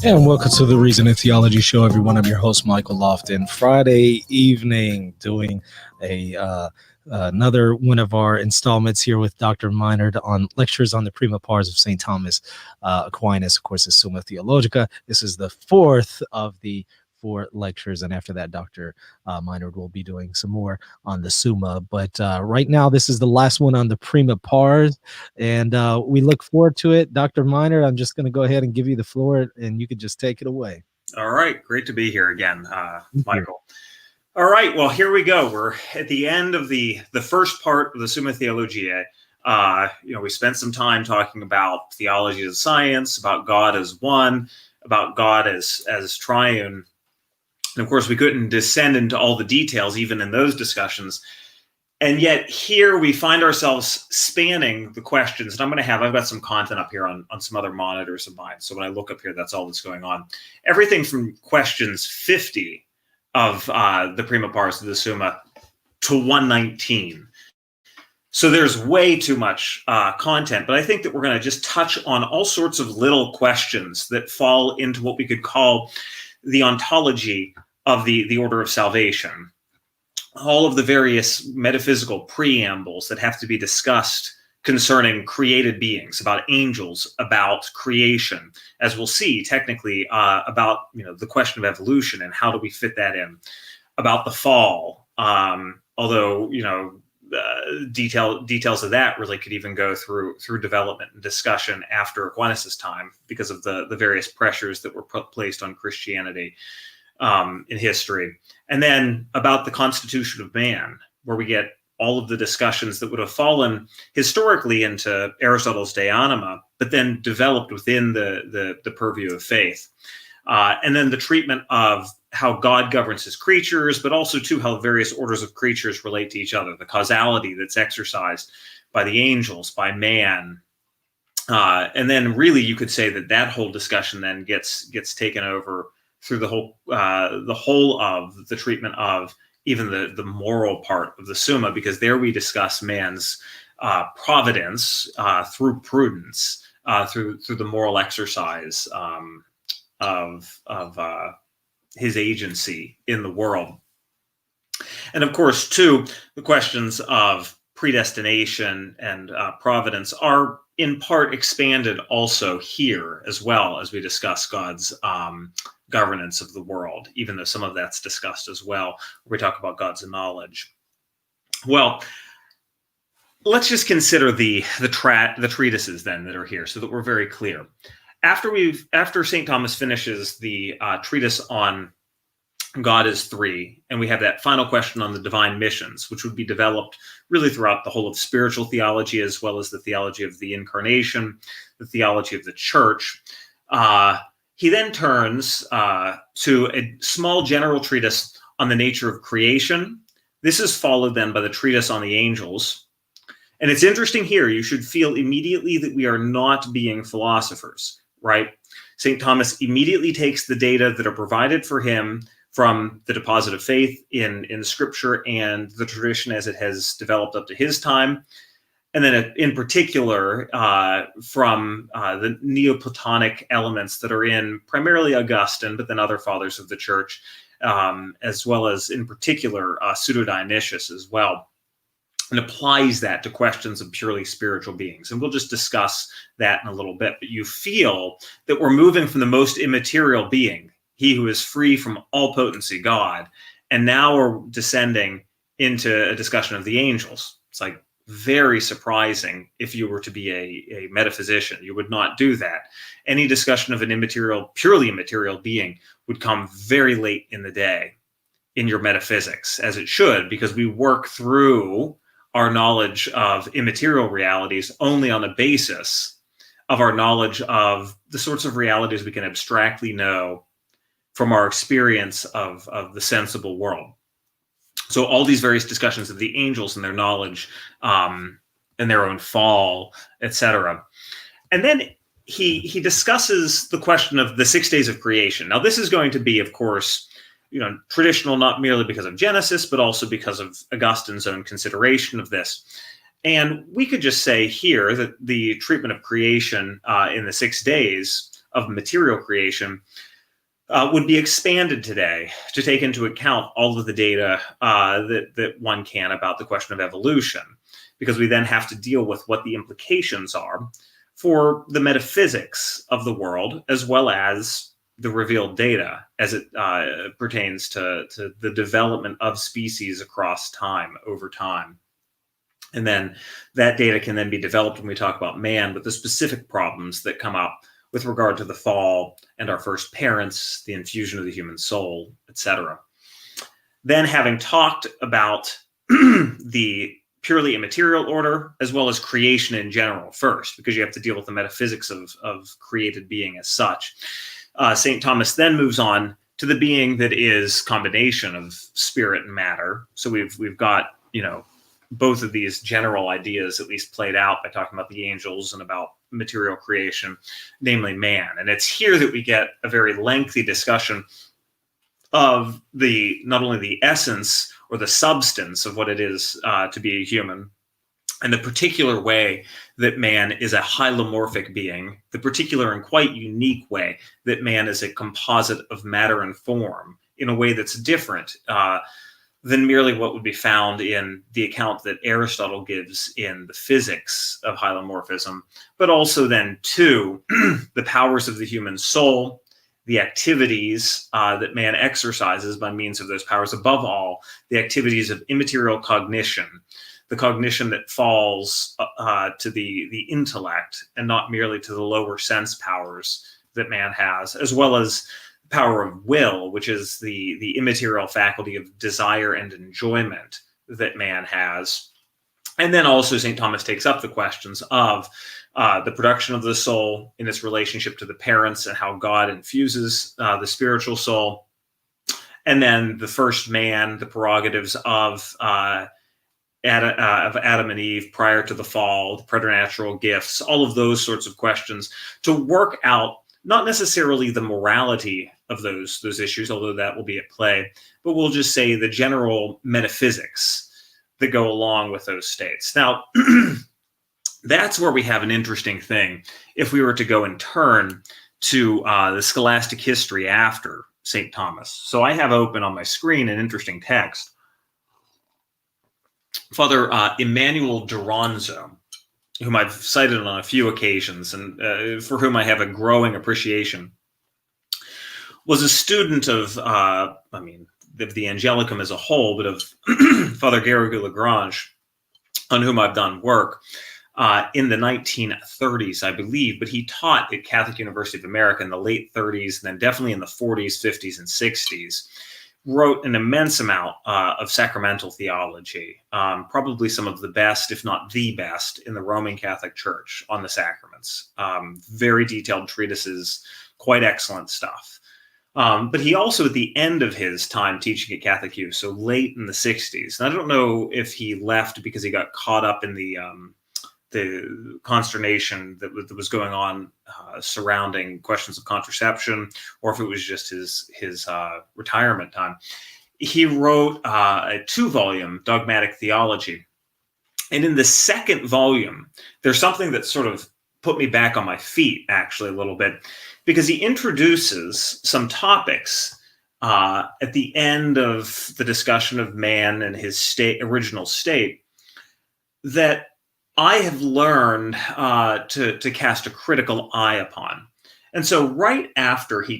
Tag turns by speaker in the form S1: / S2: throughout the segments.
S1: And welcome to the Reason in Theology show, everyone. I'm your host, Michael Lofton. Friday evening, doing another one of our installments here with Dr. Minard on lectures on the prima pars of St. Thomas Aquinas. Of course, the Summa Theologica. This is the fourth of the 4 lectures, and after that, Dr. Minard will be doing some more on the Summa. But right now, this is the last one on the prima pars, and we look forward to it. Dr. Minard, I'm just going to go ahead and give you the floor, and you could just take it away.
S2: All right, great to be here again, Michael. All right, well, here we go. We're at the end of the first part of the Summa Theologiae. We spent some time talking about theology as science, about God as one, about God as triune. And of course, we couldn't descend into all the details, even in those discussions. And yet here we find ourselves spanning the questions. And I've got some content up here on some other monitors of mine. So when I look up here, that's all that's going on. Everything from questions 50 of the prima pars of the Summa to 119. So there's way too much content, but I think that we're going to just touch on all sorts of little questions that fall into what we could call the ontology of the order of salvation. All of the various metaphysical preambles that have to be discussed concerning created beings, about angels, about creation, as we'll see technically about the question of evolution and how do we fit that in, about the fall, although details of that really could even go through development and discussion after Aquinas' time because of the various pressures that were placed on Christianity in history. And then about the constitution of man, where we get all of the discussions that would have fallen historically into Aristotle's De Anima, but then developed within the purview of faith. And then the treatment of how God governs his creatures, but also too how various orders of creatures relate to each other, the causality that's exercised by the angels, by man. And then really you could say that whole discussion then gets taken over through the whole of the treatment of even the moral part of the Summa, because there we discuss man's providence through prudence, through the moral exercise of his agency in the world. And of course, too, the questions of predestination and providence are in part expanded also here, as well as we discuss God's governance of the world, even though some of that's discussed as well, where we talk about God's knowledge. Well, let's just consider the treatises then that are here, so that we're very clear. After St. Thomas finishes the treatise on God is three, and we have that final question on the divine missions, which would be developed really throughout the whole of spiritual theology, as well as the theology of the incarnation, the theology of the church. He then turns to a small general treatise on the nature of creation. This is followed then by the treatise on the angels. And it's interesting here, you should feel immediately that we are not being philosophers, right? St. Thomas immediately takes the data that are provided for him from the deposit of faith in Scripture and the tradition as it has developed up to his time. And then in particular, from the Neoplatonic elements that are in primarily Augustine, but then other fathers of the church, as well as in particular Pseudo-Dionysius as well, and applies that to questions of purely spiritual beings. And we'll just discuss that in a little bit. But you feel that we're moving from the most immaterial being, he who is free from all potency, God, and now we're descending into a discussion of the angels. It's like very surprising if you were to be a metaphysician. You would not do that. Any discussion of an immaterial, purely immaterial being would come very late in the day in your metaphysics, as it should, because we work through our knowledge of immaterial realities only on the basis of our knowledge of the sorts of realities we can abstractly know from our experience of the sensible world. So all these various discussions of the angels and their knowledge and their own fall, etc. And then he discusses the question of the 6 days of creation. Now, this is going to be, of course, traditional, not merely because of Genesis, but also because of Augustine's own consideration of this. And we could just say here that the treatment of creation in the 6 days of material creation would be expanded today to take into account all of the data that one can about the question of evolution, because we then have to deal with what the implications are for the metaphysics of the world, as well as the revealed data as it pertains to the development of species across time, over time. And then that data can then be developed when we talk about man, with the specific problems that come up with regard to the fall and our first parents, the infusion of the human soul, etc. Then, having talked about the purely immaterial order, as well as creation in general first, because you have to deal with the metaphysics of created being as such, St. Thomas then moves on to the being that is combination of spirit and matter. So we've got, both of these general ideas at least played out by talking about the angels and about material creation, namely man. And it's here that we get a very lengthy discussion of not only the essence or the substance of what it is to be a human, and the particular way that man is a hylomorphic being, the particular and quite unique way that man is a composite of matter and form in a way that's different than merely what would be found in the account that Aristotle gives in the physics of hylomorphism, but also then, too, the powers of the human soul, the activities that man exercises by means of those powers, above all, the activities of immaterial cognition, the cognition that falls to the intellect and not merely to the lower sense powers that man has, as well as power of will, which is the immaterial faculty of desire and enjoyment that man has. And then also St. Thomas takes up the questions of the production of the soul in its relationship to the parents and how God infuses the spiritual soul. And then the first man, the prerogatives of Adam and Eve prior to the fall, the preternatural gifts, all of those sorts of questions to work out not necessarily the morality of those issues, although that will be at play, but we'll just say the general metaphysics that go along with those states. Now, that's where we have an interesting thing if we were to go and turn to the scholastic history after St. Thomas. So I have open on my screen an interesting text. Father Emmanuel Duranzo, whom I've cited on a few occasions and for whom I have a growing appreciation, was a student of, the Angelicum as a whole, but of Father Garrigou-Lagrange, on whom I've done work in the 1930s, I believe, but he taught at Catholic University of America in the late 30s, and then definitely in the 40s, 50s, and 60s. Wrote an immense amount of sacramental theology, probably some of the best, if not the best, in the Roman Catholic Church on the sacraments. Very detailed treatises, quite excellent stuff. But he also, at the end of his time teaching at Catholic U, so late in the 60s, and I don't know if he left because he got caught up in the consternation that was going on surrounding questions of contraception, or if it was just his retirement time. He wrote a 2-volume dogmatic theology. And in the second volume, there's something that sort of put me back on my feet, actually, a little bit, because he introduces some topics at the end of the discussion of man and his original state that I have learned to cast a critical eye upon. And so right after he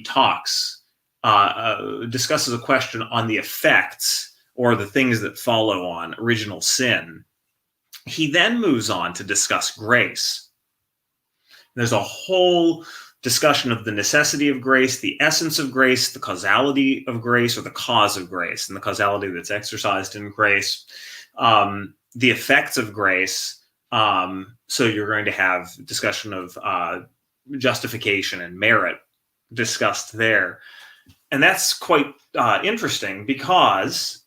S2: discusses a question on the effects or the things that follow on original sin, he then moves on to discuss grace. There's a whole discussion of the necessity of grace, the essence of grace, the causality of grace, or the cause of grace, and the causality that's exercised in grace, the effects of grace. So you're going to have discussion of justification and merit discussed there. And that's quite interesting, because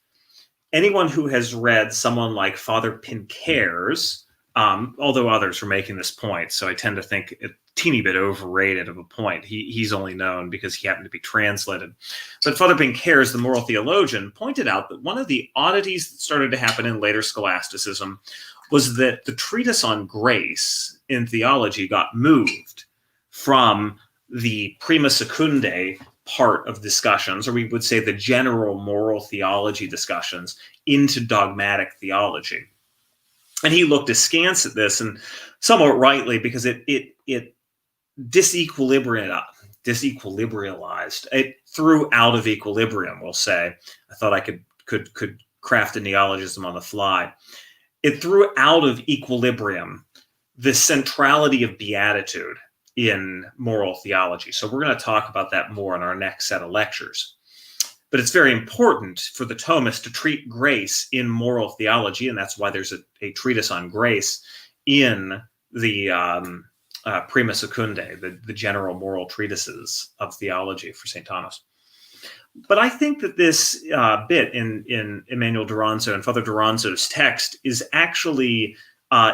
S2: anyone who has read someone like Father Pincare's, although others were making this point, so I tend to think a teeny bit overrated of a point. He's only known because he happened to be translated. But Father Pincare's, the moral theologian, pointed out that one of the oddities that started to happen in later scholasticism was that the treatise on grace in theology got moved from the prima secundae part of discussions, or we would say the general moral theology discussions, into dogmatic theology. And he looked askance at this, and somewhat rightly, because it disequilibrialized. It threw out of equilibrium, we'll say. I thought I could craft a neologism on the fly. It threw out of equilibrium the centrality of beatitude in moral theology. So we're going to talk about that more in our next set of lectures. But it's very important for the Thomists to treat grace in moral theology, and that's why there's a treatise on grace in the Prima Secundae, the general moral treatises of theology for St. Thomas. But I think that this bit in Emmanuel Duranzo and Father Duranzo's text is actually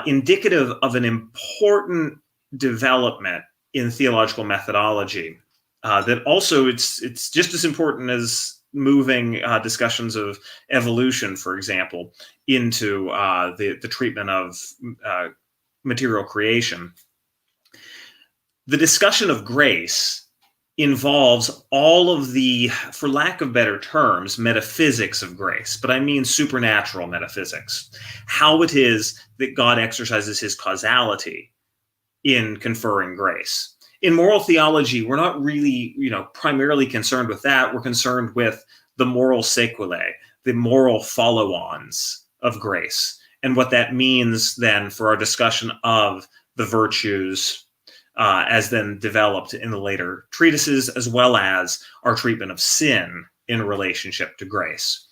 S2: indicative of an important development in theological methodology. That also it's just as important as moving discussions of evolution, for example, into the treatment of material creation. The discussion of grace involves all of the, for lack of better terms, metaphysics of grace, but I mean supernatural metaphysics. How it is that God exercises his causality in conferring grace. In moral theology, we're not really, primarily concerned with that. We're concerned with the moral sequelae, the moral follow-ons of grace, and what that means then for our discussion of the virtues as then developed in the later treatises, as well as our treatment of sin in relationship to grace.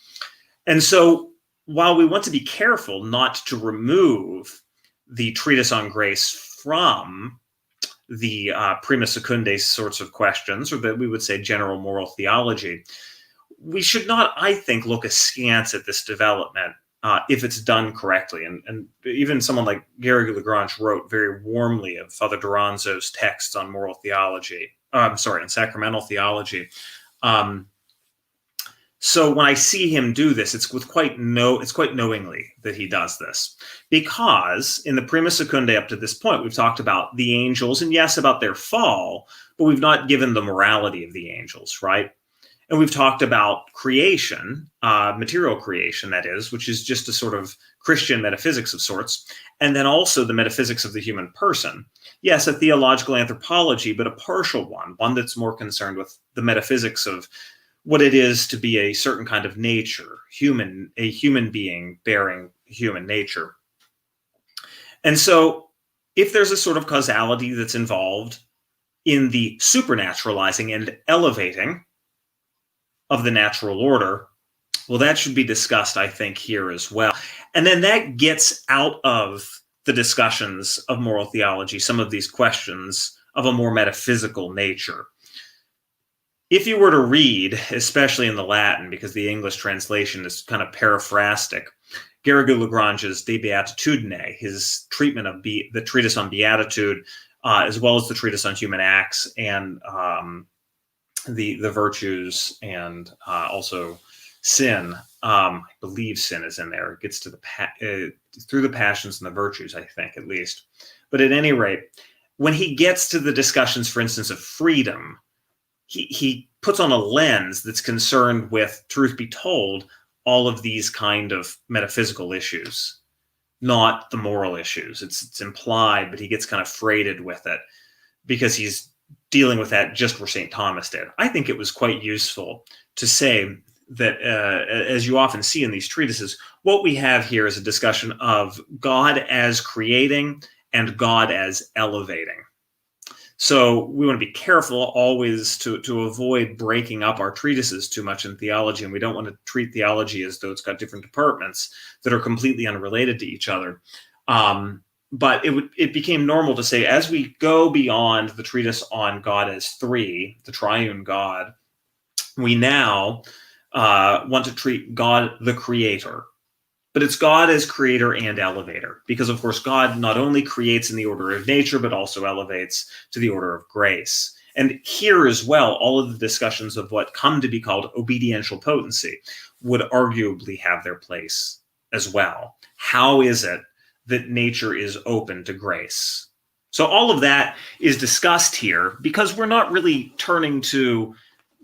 S2: And so while we want to be careful not to remove the treatise on grace from the prima secundae sorts of questions, or that we would say general moral theology, we should not, I think, look askance at this development if it's done correctly. And even someone like Garrigou-Lagrange wrote very warmly of Father Duranzo's texts on moral theology, on sacramental theology. So when I see him do this, it's quite knowingly that he does this, because in the Prima Secundae up to this point, we've talked about the angels, and yes, about their fall, but we've not given the morality of the angels, right? And we've talked about creation, material creation, that is, which is just a sort of Christian metaphysics of sorts, and then also the metaphysics of the human person. Yes, a theological anthropology, but a partial one that's more concerned with the metaphysics of what it is to be a certain kind of nature, a human being bearing human nature. And so if there's a sort of causality that's involved in the supernaturalizing and elevating of the natural order, well, that should be discussed, I think, here as well. And then that gets out of the discussions of moral theology some of these questions of a more metaphysical nature. If you were to read, especially in the Latin, because the English translation is kind of paraphrastic, Garrigou-Lagrange's De Beatitudine, his treatment of the treatise on beatitude, as well as the treatise on human acts and the virtues, and also sin. I believe sin is in there. It gets to through the passions and the virtues, I think, at least. But at any rate, when he gets to the discussions, for instance, of freedom, he puts on a lens that's concerned with, truth be told, all of these kind of metaphysical issues, not the moral issues. It's implied, but he gets kind of freighted with it because he's dealing with that just where St. Thomas did. I think it was quite useful to say that, as you often see in these treatises, what we have here is a discussion of God as creating and God as elevating. So we want to be careful always to avoid breaking up our treatises too much in theology, and we don't want to treat theology as though it's got different departments that are completely unrelated to each other. But it became normal to say, as we go beyond the treatise on God as three, the triune God, we now want to treat God the creator. But it's God as creator and elevator, because, of course, God not only creates in the order of nature, but also elevates to the order of grace. And here as well, all of the discussions of what come to be called obediential potency would arguably have their place as well. How is it that nature is open to grace? So all of that is discussed here because we're not really turning to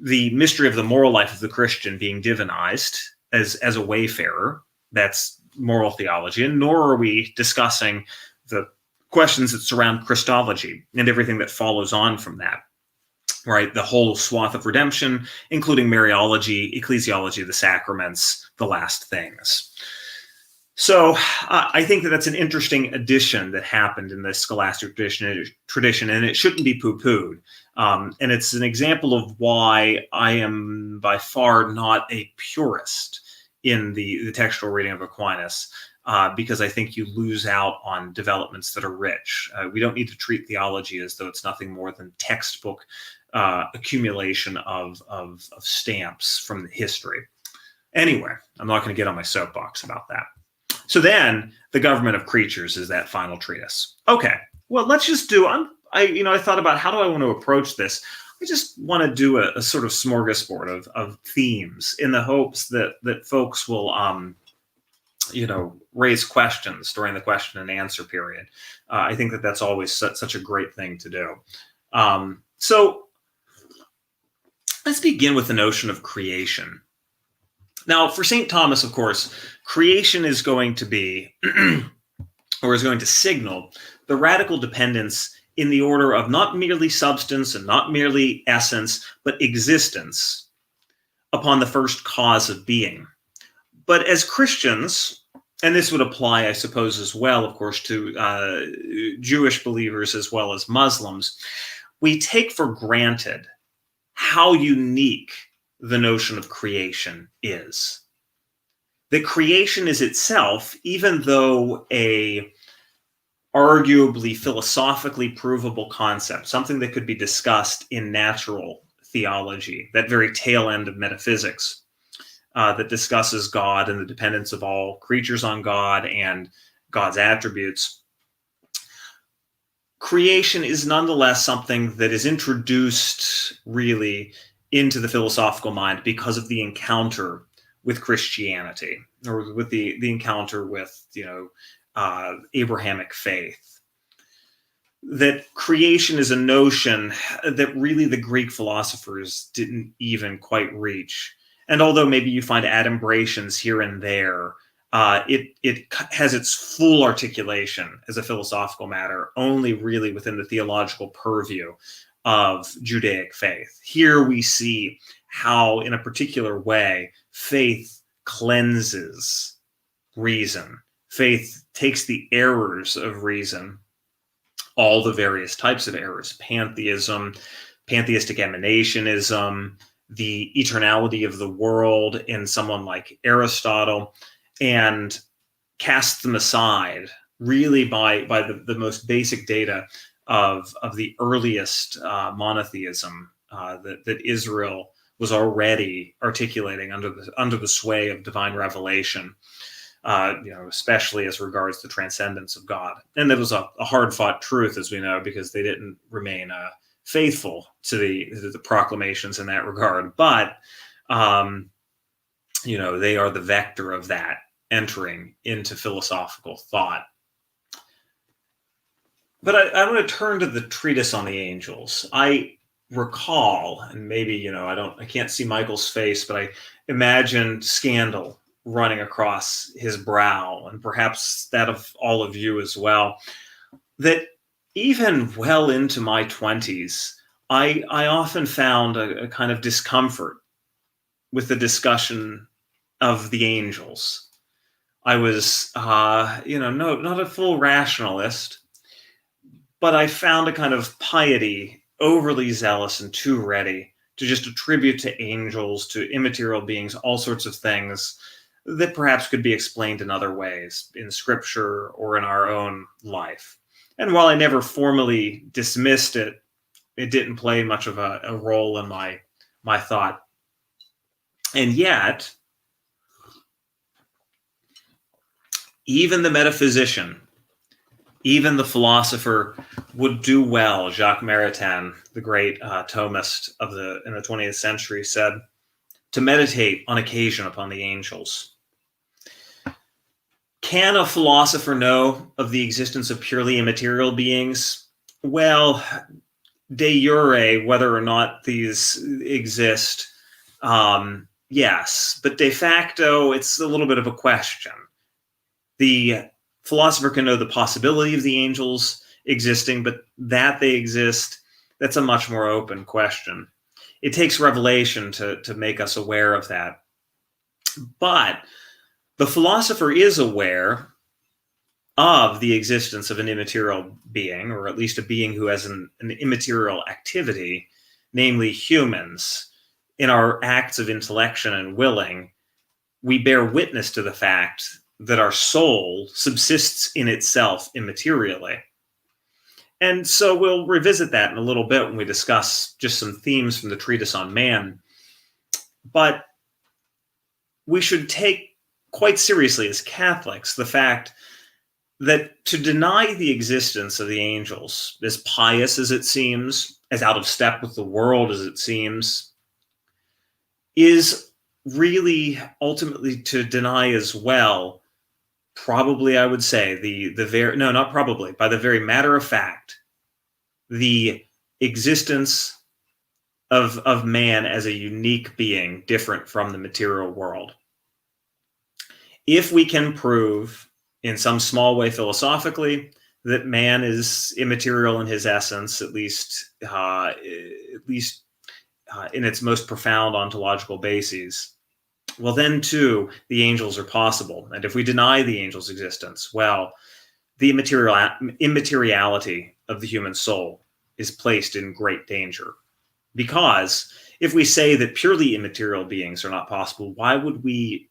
S2: the mystery of the moral life of the Christian being divinized as a wayfarer. That's moral theology, and nor are we discussing the questions that surround Christology and everything that follows on from that, right? The whole swath of redemption, including Mariology, ecclesiology, the sacraments, the last things. So I think that that's an interesting addition that happened in the scholastic tradition, and it shouldn't be poo-pooed. And it's an example of why I am by far not a purist in the textual reading of Aquinas, because I think you lose out on developments that are rich. We don't need to treat theology as though it's nothing more than textbook accumulation of stamps from history. Anyway, I'm not going to get on my soapbox about that. So then the government of creatures is that final treatise. Okay, well, let's just do, I thought about how do I want to approach this. I just want to do a sort of smorgasbord of themes in the hopes that folks will, raise questions during the question and answer period. I think that that's always such a great thing to do. So let's begin with the notion of creation. Now, for St. Thomas, of course, creation is going to be, or is going to signal, the radical dependence in the order of not merely substance and not merely essence, but existence upon the first cause of being. But as Christians, and this would apply, I suppose, as well, of course, to Jewish believers as well as Muslims, we take for granted how unique the notion of creation is. That creation is itself, even though a arguably philosophically provable concept, something that could be discussed in natural theology, that very tail end of metaphysics, that discusses God and the dependence of all creatures on God and God's attributes. Creation is nonetheless something that is introduced really into the philosophical mind because of the encounter with Christianity, or with the encounter with Abrahamic faith. That creation is a notion that really the Greek philosophers didn't even quite reach. And although maybe you find adumbrations here and there, it has its full articulation as a philosophical matter only really within the theological purview of Judaic faith. Here we see how, in a particular way, faith cleanses reason. Faith takes the errors of reason, all the various types of errors, pantheism, pantheistic emanationism, the eternality of the world in someone like Aristotle, and casts them aside really by the most basic data of the earliest monotheism that Israel was already articulating under the sway of divine revelation, especially as regards the transcendence of God. And that was a hard-fought truth, as we know, because they didn't remain faithful to the proclamations in that regard. But they are the vector of that entering into philosophical thought. But I want to turn to the treatise on the angels. I recall, and maybe, I can't see Michael's face, but I imagine scandal running across his brow, and perhaps that of all of you as well, that even well into my 20s, I often found a kind of discomfort with the discussion of the angels. I was, not a full rationalist, but I found a kind of piety overly zealous and too ready to just attribute to angels, to immaterial beings, all sorts of things that perhaps could be explained in other ways, in scripture or in our own life. And while I never formally dismissed it, it didn't play much of a role in my thought. And yet, even the metaphysician, even the philosopher would do well. Jacques Maritain, the great Thomist in the 20th century, said, to meditate on occasion upon the angels. Can a philosopher know of the existence of purely immaterial beings Well, de jure, whether or not these exist, yes, but de facto, it's a little bit of a question. The philosopher can know the possibility of the angels existing, but that they exist, that's a much more open question. It takes revelation to make us aware of that. But the philosopher is aware of the existence of an immaterial being, or at least a being who has an immaterial activity, namely humans. In our acts of intellection and willing, we bear witness to the fact that our soul subsists in itself immaterially. And so we'll revisit that in a little bit when we discuss just some themes from the Treatise on Man. But we should take quite seriously as Catholics the fact that to deny the existence of the angels, as pious as it seems, as out of step with the world as it seems, is really ultimately to deny as well, probably I would say, by the very matter of fact, the existence of man as a unique being different from the material world. If we can prove in some small way philosophically that man is immaterial in his essence, at least in its most profound ontological bases, well, then too, the angels are possible. And if we deny the angels' existence, well, the immateriality of the human soul is placed in great danger. Because if we say that purely immaterial beings are not possible, why would we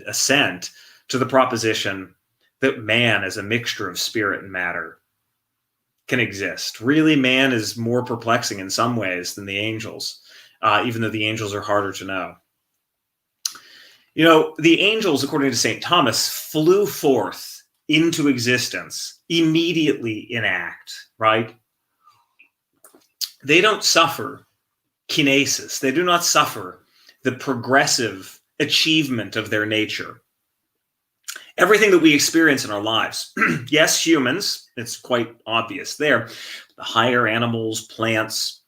S2: assent to the proposition that man as a mixture of spirit and matter can exist? Really, man is more perplexing in some ways than the angels, even though the angels are harder to know. You know, the angels, according to St. Thomas, flew forth into existence immediately in act, right? They don't suffer kinesis. They do not suffer the progressive achievement of their nature. Everything that we experience in our lives, yes, humans, it's quite obvious there, the higher animals, plants,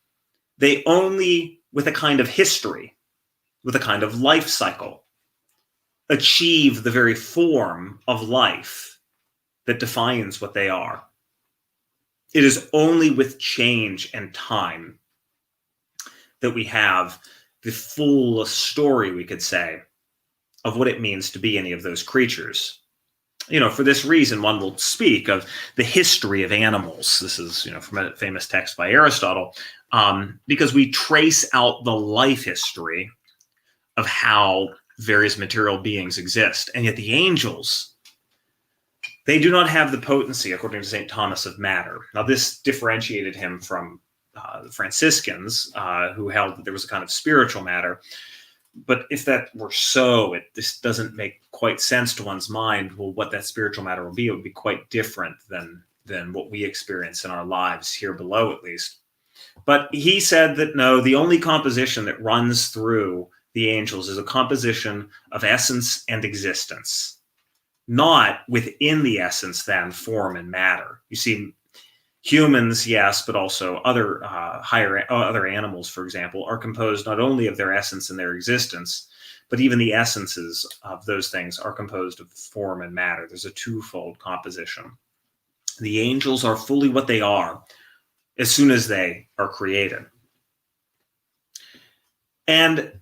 S2: they only, with a kind of history, with a kind of life cycle, achieve the very form of life that defines what they are. It is only with change and time that we have the full story, we could say, of what it means to be any of those creatures. You know, for this reason, one will speak of the history of animals. This is, from a famous text by Aristotle, because we trace out the life history of how various material beings exist. And yet the angels, they do not have the potency, according to St. Thomas, of matter. Now, this differentiated him from the Franciscans, who held that there was a kind of spiritual matter. But if that were so, this doesn't make quite sense to one's mind. Well, what that spiritual matter will be, it would be quite different than what we experience in our lives here below, at least. But he said that no, the only composition that runs through the angels is a composition of essence and existence, not within the essence, then, form and matter. You see, humans, yes, but also other other animals, for example, are composed not only of their essence and their existence, but even the essences of those things are composed of form and matter. There's a twofold composition. The angels are fully what they are as soon as they are created. And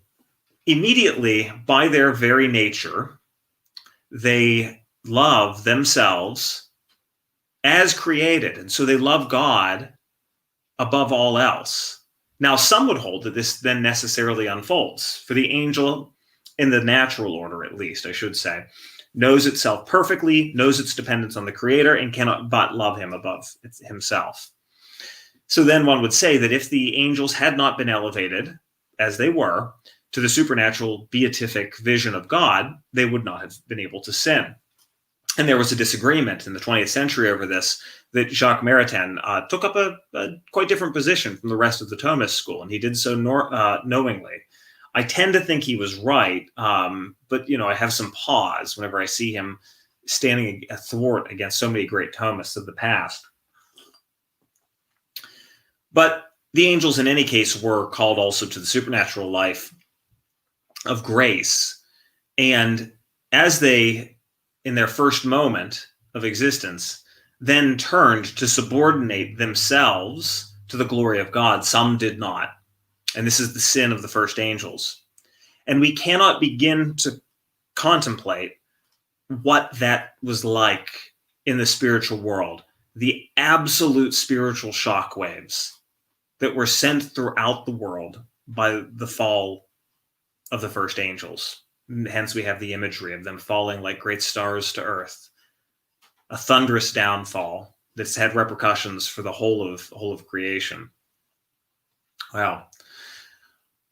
S2: immediately, by their very nature, they love themselves as created, and so they love God above all else. Now, some would hold that this then necessarily unfolds. For the angel, in the natural order at least, I should say, knows itself perfectly, knows its dependence on the Creator, and cannot but love him above himself. So then one would say that if the angels had not been elevated, as they were, to the supernatural beatific vision of God, they would not have been able to sin. And there was a disagreement in the 20th century over this, that Jacques Maritain took up a quite different position from the rest of the Thomist school, and he did so knowingly. I tend to think he was right, but I have some pause whenever I see him standing athwart against so many great Thomists of the past. But the angels, in any case, were called also to the supernatural life of grace. And as they, in their first moment of existence, then turned to subordinate themselves to the glory of God, some did not. And this is the sin of the first angels. And we cannot begin to contemplate what that was like in the spiritual world, the absolute spiritual shockwaves that were sent throughout the world by the fall of the first angels. Hence, we have the imagery of them falling like great stars to earth, a thunderous downfall that's had repercussions for the whole of creation. Wow.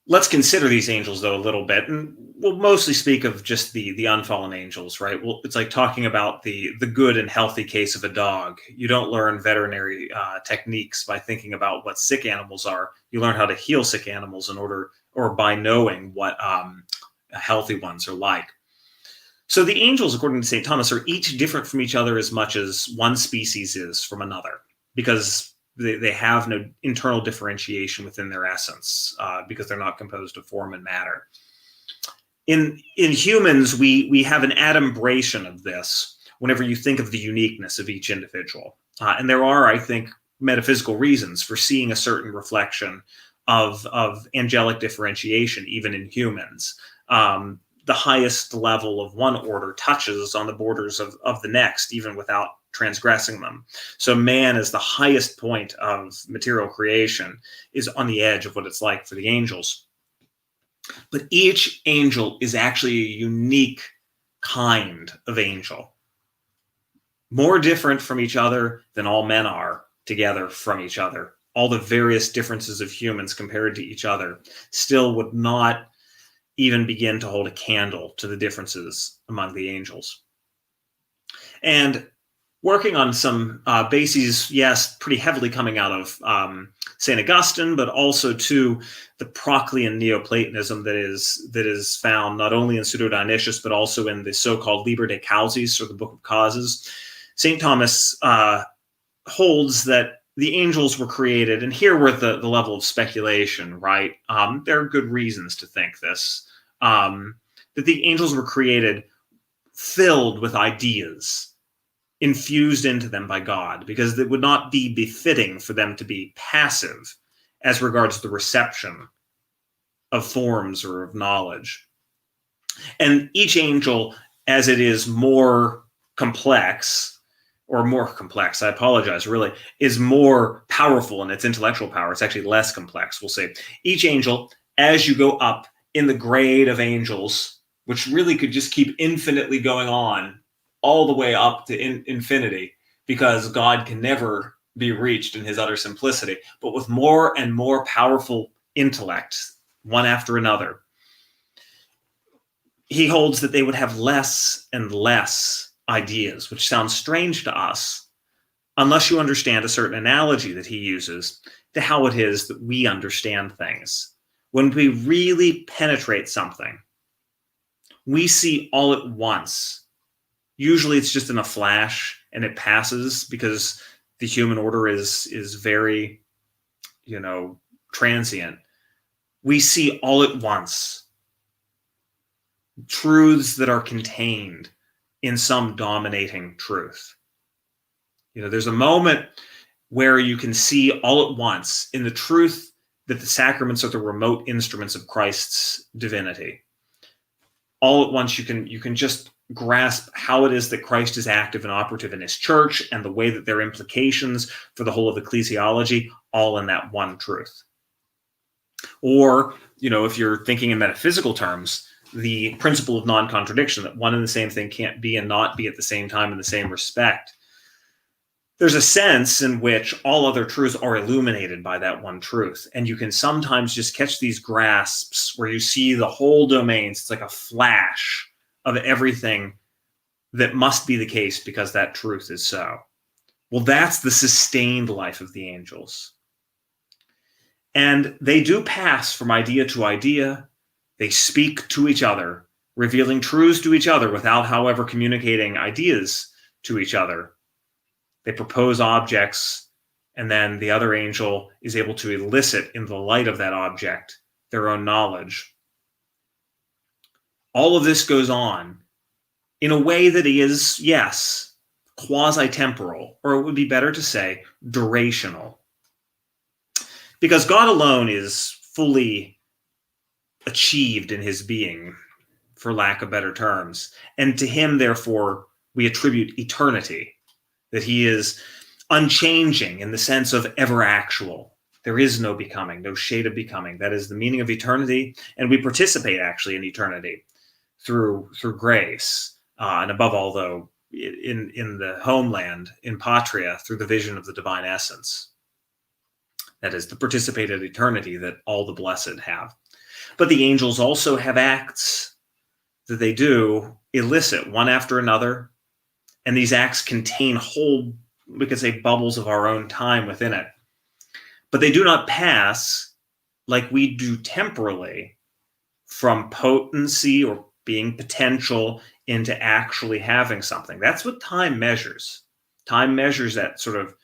S2: Let's consider these angels, though, a little bit, and we'll mostly speak of just the unfallen angels, right? Well, it's like talking about the good and healthy case of a dog. You don't learn veterinary techniques by thinking about what sick animals are. You learn how to heal sick animals or by knowing what healthy ones are like. So the angels, according to St. Thomas, are each different from each other as much as one species is from another, because they have no internal differentiation within their essence, because they're not composed of form and matter. In humans, we have an adumbration of this whenever you think of the uniqueness of each individual. And there are, I think, metaphysical reasons for seeing a certain reflection of angelic differentiation, even in humans. The highest level of one order touches on the borders of the next, even without transgressing them. So man, as the highest point of material creation, is on the edge of what it's like for the angels. But each angel is actually a unique kind of angel, more different from each other than all men are together from each other. All the various differences of humans compared to each other still would not even begin to hold a candle to the differences among the angels. And working on some bases, yes, pretty heavily coming out of St. Augustine, but also to the Proclean Neoplatonism that is found not only in Pseudo-Dionysius, but also in the so-called Liber de Causis, or the Book of Causes. St. Thomas holds that the angels were created, and here we're at the level of speculation, right? There are good reasons to think this, that the angels were created filled with ideas, infused into them by God, because it would not be befitting for them to be passive as regards the reception of forms or of knowledge. And each angel, as it is more complex, I apologize, really, is more powerful in its intellectual power. It's actually less complex, we'll say. Each angel, as you go up in the grade of angels, which really could just keep infinitely going on, all the way up to infinity, because God can never be reached in his utter simplicity, but with more and more powerful intellect, one after another, he holds that they would have less and less ideas, which sounds strange to us, unless you understand a certain analogy that he uses to how it is that we understand things. When we really penetrate something, we see all at once. Usually it's just in a flash and it passes, because the human order is very, transient. We see all at once truths that are contained in some dominating truth. There's a moment where you can see all at once in the truth that the sacraments are the remote instruments of Christ's divinity. All at once you can just grasp how it is that Christ is active and operative in his church, and the way that there are implications for the whole of ecclesiology, all in that one truth. Or, if you're thinking in metaphysical terms, the principle of non-contradiction, that one and the same thing can't be and not be at the same time in the same respect. There's a sense in which all other truths are illuminated by that one truth. And you can sometimes just catch these grasps where you see the whole domains. It's like a flash of everything that must be the case because that truth is so. Well, that's the sustained life of the angels. And they do pass from idea to idea. They speak to each other. revealing truths to each other without, however, communicating ideas to each other. They propose objects, and then the other angel is able to elicit in the light of that object their own knowledge. All of this goes on in a way that is, yes, quasi-temporal, or it would be better to say durational. Because God alone is fully achieved in his being, for lack of better terms. And to him, therefore, we attribute eternity, that he is unchanging in the sense of ever actual. There is no becoming, no shade of becoming. That is the meaning of eternity. And we participate actually in eternity through grace. And above all, though, in the homeland, in patria, through the vision of the divine essence. That is the participated eternity that all the blessed have. But the angels also have acts that they do elicit one after another. And these acts contain whole, we could say, bubbles of our own time within it. But they do not pass like we do temporally from potency or being potential into actually having something. That's what time measures. Time measures that sort of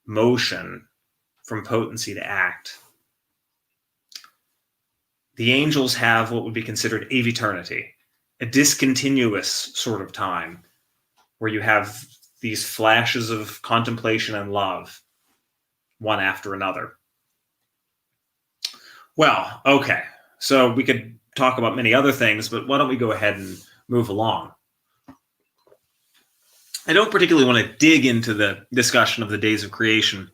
S2: motion from potency to act. The angels have what would be considered aviternity, a discontinuous sort of time where you have these flashes of contemplation and love, one after another. Well, okay, so we could talk about many other things, but why don't we go ahead and move along? I don't particularly want to dig into the discussion of the days of creation.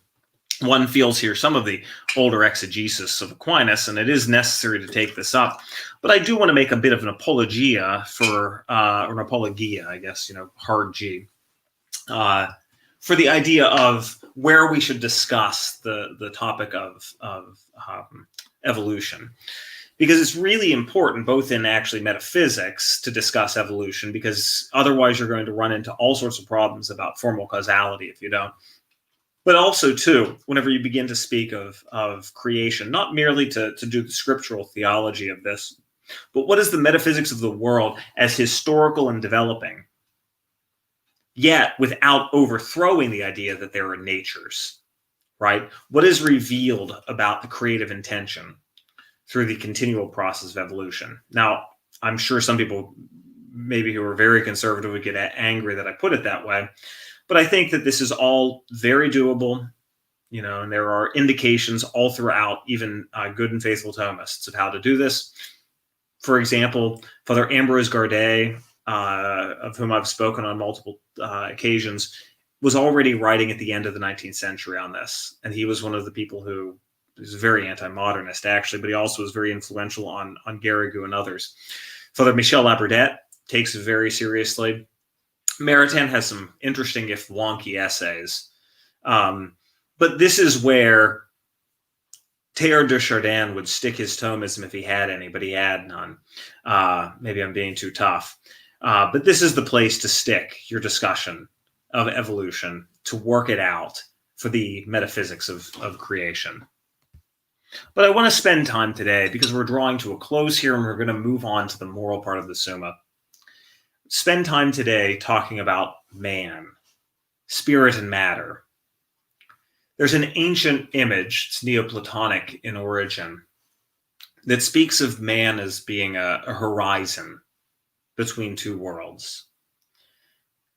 S2: One feels here some of the older exegesis of Aquinas, and it is necessary to take this up. But I do want to make a bit of an apologia for, or an apologia, I guess, hard G, for the idea of where we should discuss the topic of evolution. Because it's really important, both in actually metaphysics, to discuss evolution, because otherwise you're going to run into all sorts of problems about formal causality if you don't. But also, too, whenever you begin to speak of creation, not merely to do the scriptural theology of this, but what is the metaphysics of the world as historical and developing, yet without overthrowing the idea that there are natures, right? What is revealed about the creative intention through the continual process of evolution? Now, I'm sure some people maybe who are very conservative would get angry that I put it that way. But I think that this is all very doable, and there are indications all throughout, even good and faithful Thomists, of how to do this. For example, Father Ambrose Gardet, of whom I've spoken on multiple occasions, was already writing at the end of the 19th century on this. And he was one of the people who is very anti-modernist, actually, but he also was very influential on Garrigou and others. Father Michel Labradette takes it very seriously. Maritain has some interesting, if wonky, essays. But this is where Teilhard de Chardin would stick his Thomism if he had any, but he had none. Maybe I'm being too tough. But this is the place to stick your discussion of evolution, to work it out for the metaphysics of creation. But I want to spend time today, because we're drawing to a close here and we're going to move on to the moral part of the Summa. Spend time today talking about man, spirit and matter. There's an ancient image, it's Neoplatonic in origin, that speaks of man as being a horizon between two worlds.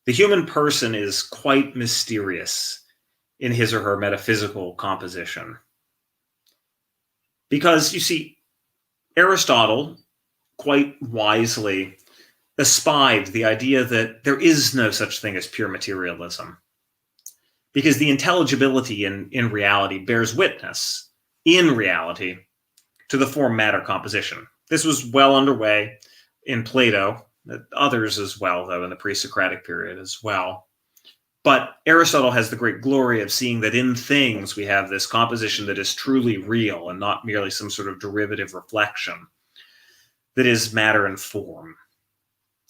S2: The human person is quite mysterious in his or her metaphysical composition. Because, you see, Aristotle quite wisely espied the idea that there is no such thing as pure materialism, because the intelligibility in reality bears witness, in reality, to the form-matter composition. This was well underway in Plato, others as well, though, in the pre-Socratic period as well. But Aristotle has the great glory of seeing that in things we have this composition that is truly real and not merely some sort of derivative reflection, that is matter and form.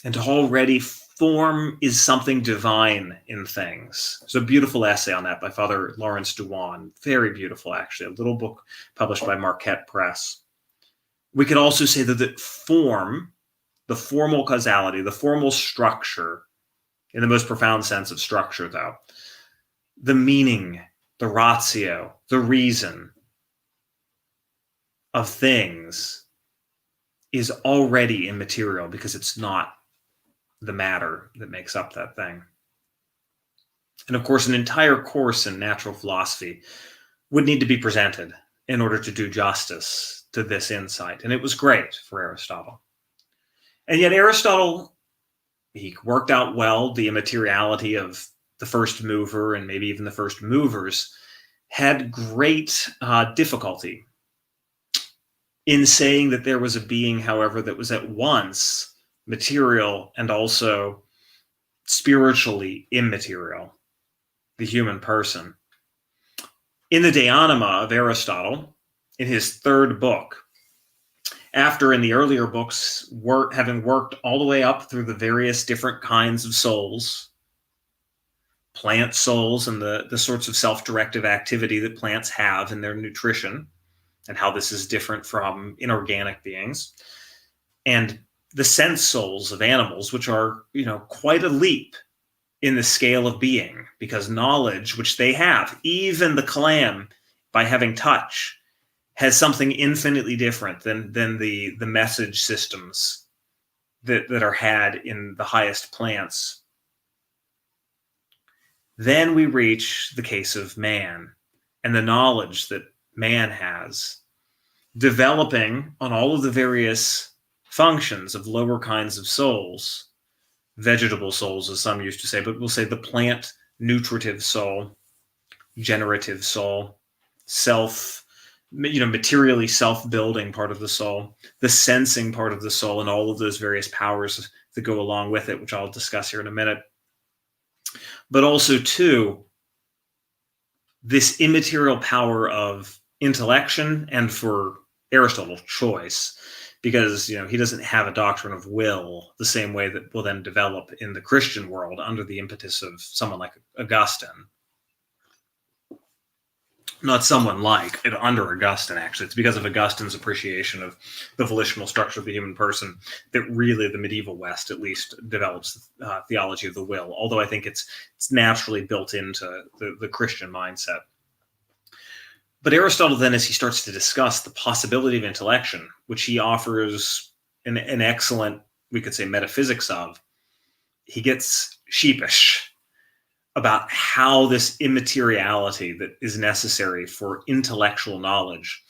S2: And already form is something divine in things. There's a beautiful essay on that by Father Lawrence Duan. Very beautiful, actually. A little book published by Marquette Press. We could also say that form the formal causality, the formal structure, in the most profound sense of structure, though, the meaning, the ratio, the reason of things is already immaterial because it's not the matter that makes up that thing. And of course, an entire course in natural philosophy would need to be presented in order to do justice to this insight. And it was great for Aristotle. And yet Aristotle, he worked out well the immateriality of the first mover and maybe even the first movers, had great difficulty in saying that there was a being, however, that was at once material and also spiritually immaterial, the human person. In the De Anima of Aristotle, in his third book, after in the earlier books, having worked all the way up through the various different kinds of souls, plant souls and the sorts of self-directive activity that plants have in their nutrition, and how this is different from inorganic beings, and the sense souls of animals, which are, quite a leap in the scale of being, because knowledge, which they have, even the clam, by having touch, has something infinitely different than the message systems that are had in the highest plants. Then we reach the case of man and the knowledge that man has, developing on all of the various functions of lower kinds of souls, vegetable souls, as some used to say, but we'll say the plant nutritive soul, generative soul, materially self-building part of the soul, the sensing part of the soul, and all of those various powers that go along with it, which I'll discuss here in a minute. But also, too, this immaterial power of intellection, and for Aristotle, choice, because he doesn't have a doctrine of will the same way that will then develop in the Christian world under the impetus of someone like Augustine. Not someone like it under Augustine, actually. It's because of Augustine's appreciation of the volitional structure of the human person that really the medieval West, at least, develops the theology of the will, although I think it's naturally built into the Christian mindset. But Aristotle then, as he starts to discuss the possibility of intellection, which he offers an excellent, we could say, metaphysics of, he gets sheepish about how this immateriality that is necessary for intellectual knowledge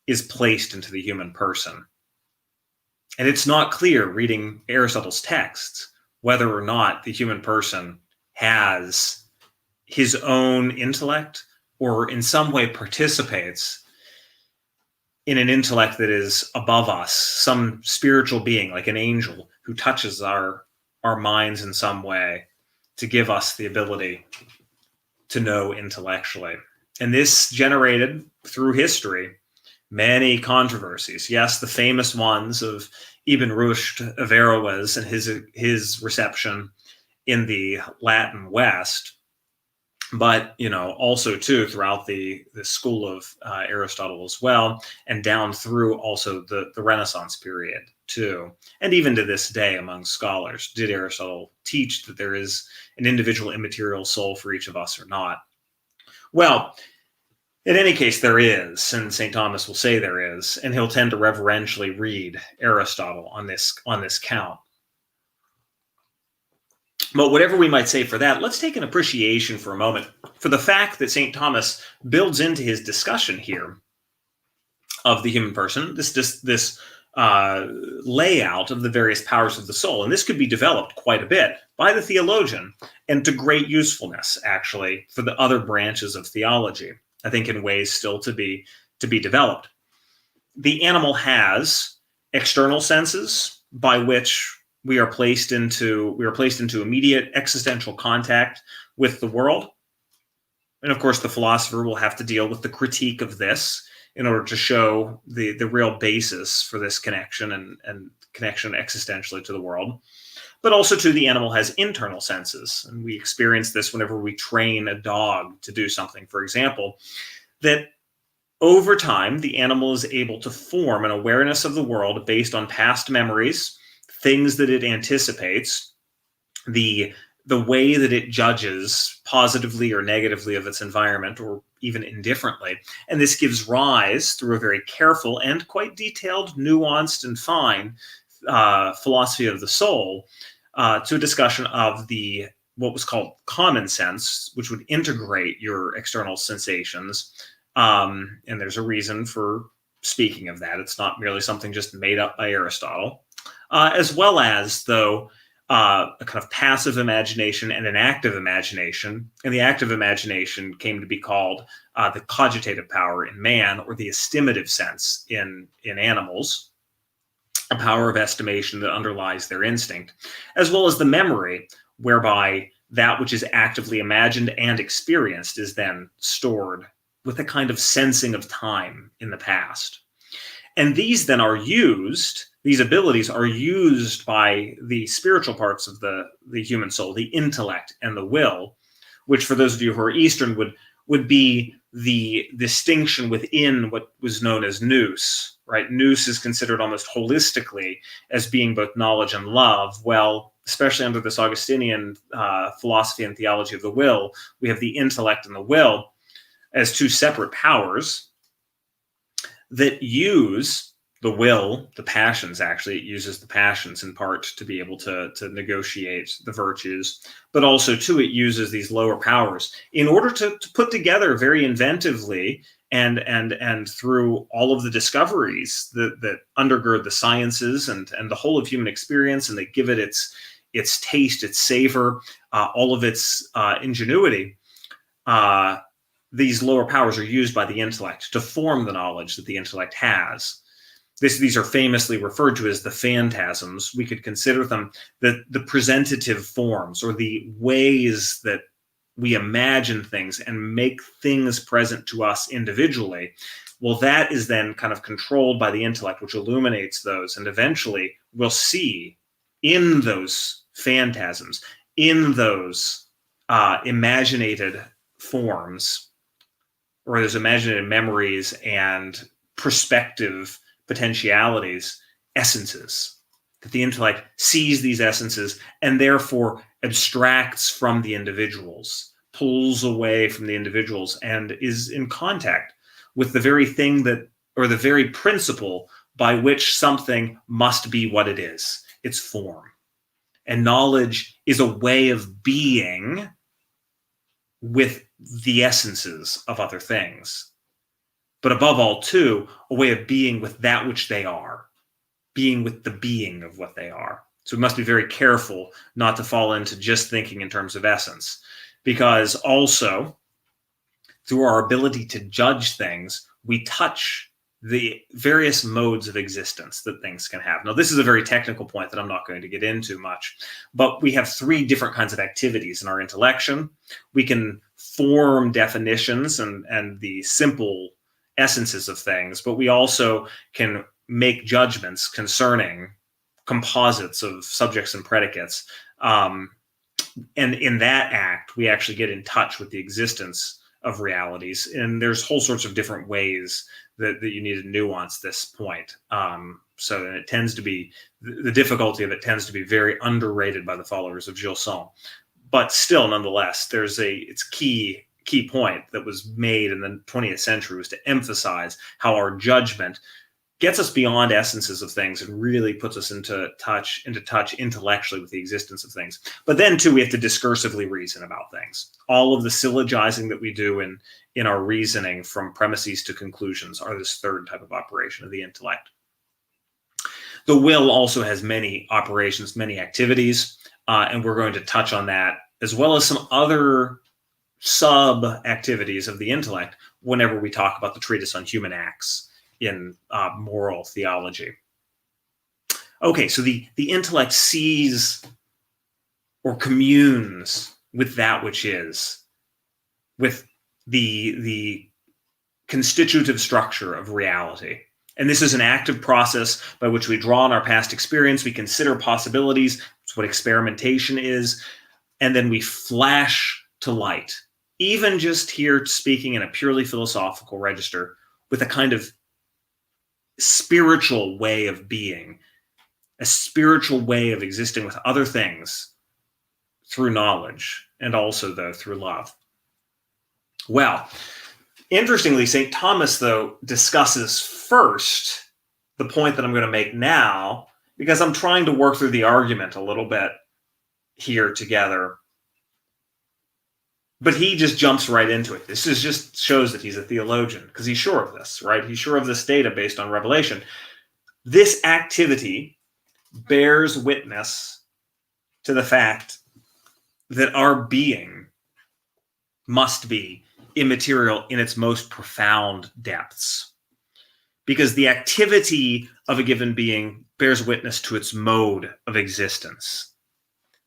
S2: is placed into the human person. And it's not clear, reading Aristotle's texts, whether or not the human person has his own intellect or in some way participates in an intellect that is above us, some spiritual being like an angel who touches our minds in some way to give us the ability to know intellectually. And this generated, through history, many controversies. Yes, the famous ones of Ibn Rushd of Averroes and his reception in the Latin West, but also too throughout the school of Aristotle as well, and down through also the Renaissance period too, and even to this day among scholars. Did Aristotle teach that there is an individual immaterial soul for each of us or not? Well, in any case, there is, and St. Thomas will say there is, and he'll tend to reverentially read Aristotle on this count. But whatever we might say for that, let's take an appreciation for a moment for the fact that St. Thomas builds into his discussion here of the human person this layout of the various powers of the soul. And this could be developed quite a bit by the theologian, and to great usefulness, actually, for the other branches of theology, I think, in ways still to be developed. The animal has external senses by which we are placed into immediate existential contact with the world. And of course, the philosopher will have to deal with the critique of this in order to show the real basis for this connection and connection existentially to the world. But also, too, the animal has internal senses. And we experience this whenever we train a dog to do something, for example, that over time, the animal is able to form an awareness of the world based on past memories, things that it anticipates, the way that it judges positively or negatively of its environment, or even indifferently. And this gives rise, through a very careful and quite detailed, nuanced, and fine philosophy of the soul, to a discussion of what was called common sense, which would integrate your external sensations. And there's a reason for speaking of that. It's not merely something just made up by Aristotle. As well as, though, a kind of passive imagination and an active imagination. And the active imagination came to be called the cogitative power in man, or the estimative sense in animals, a power of estimation that underlies their instinct, as well as the memory, whereby that which is actively imagined and experienced is then stored with a kind of sensing of time in the past. And these then are used, these abilities are used by the spiritual parts of the human soul, the intellect and the will, which, for those of you who are Eastern, would be the distinction within what was known as nous, right? Nous is considered almost holistically as being both knowledge and love. Well, especially under this Augustinian philosophy and theology of the will, we have the intellect and the will as two separate powers that use the will, the passions. Actually, it uses the passions in part to be able to negotiate the virtues, but also too it uses these lower powers in order to put together very inventively and through all of the discoveries that undergird the sciences and the whole of human experience, and they give it its taste, its savor, all of its ingenuity. These lower powers are used by the intellect to form the knowledge that the intellect has. These are famously referred to as the phantasms. We could consider them the presentative forms, or the ways that we imagine things and make things present to us individually. Well, that is then kind of controlled by the intellect, which illuminates those, and eventually we'll see in those phantasms, in those imaginated forms, or those imaginated memories and perspective potentialities, essences, that the intellect sees these essences and therefore abstracts from the individuals, pulls away from the individuals, and is in contact with the very thing that, or the very principle by which something must be what it is, its form. And knowledge is a way of being with the essences of other things. But above all, too, a way of being with that which they are, being with the being of what they are. So we must be very careful not to fall into just thinking in terms of essence, because also through our ability to judge things, we touch the various modes of existence that things can have. Now, this is a very technical point that I'm not going to get into much, but we have three different kinds of activities in our intellection. We can form definitions and the simple essences of things, but we also can make judgments concerning composites of subjects and predicates. And in that act, we actually get in touch with the existence of realities. And there's whole sorts of different ways that you need to nuance this point. So it tends to be, the difficulty of it tends to be very underrated by the followers of Gilson. But still, nonetheless, it's key point that was made in the 20th century was to emphasize how our judgment gets us beyond essences of things and really puts us into touch intellectually with the existence of things. But then too, we have to discursively reason about things. All of the syllogizing that we do in our reasoning from premises to conclusions are this third type of operation of the intellect. The will also has many operations, many activities, and we're going to touch on that, as well as some other sub-activities of the intellect whenever we talk about the treatise on human acts in moral theology. Okay, so the intellect sees or communes with that which is, with the constitutive structure of reality. And this is an active process by which we draw on our past experience, we consider possibilities, that's what experimentation is, and then we flash to light. Even just here speaking in a purely philosophical register with a kind of spiritual way of being, a spiritual way of existing with other things through knowledge, and also, though, through love. Well, interestingly, St. Thomas, though, discusses first the point that I'm going to make now, because I'm trying to work through the argument a little bit here together. But he just jumps right into it. This is just shows that he's a theologian, because he's sure of this, right? He's sure of this data based on revelation. This activity bears witness to the fact that our being must be immaterial in its most profound depths, because the activity of a given being bears witness to its mode of existence.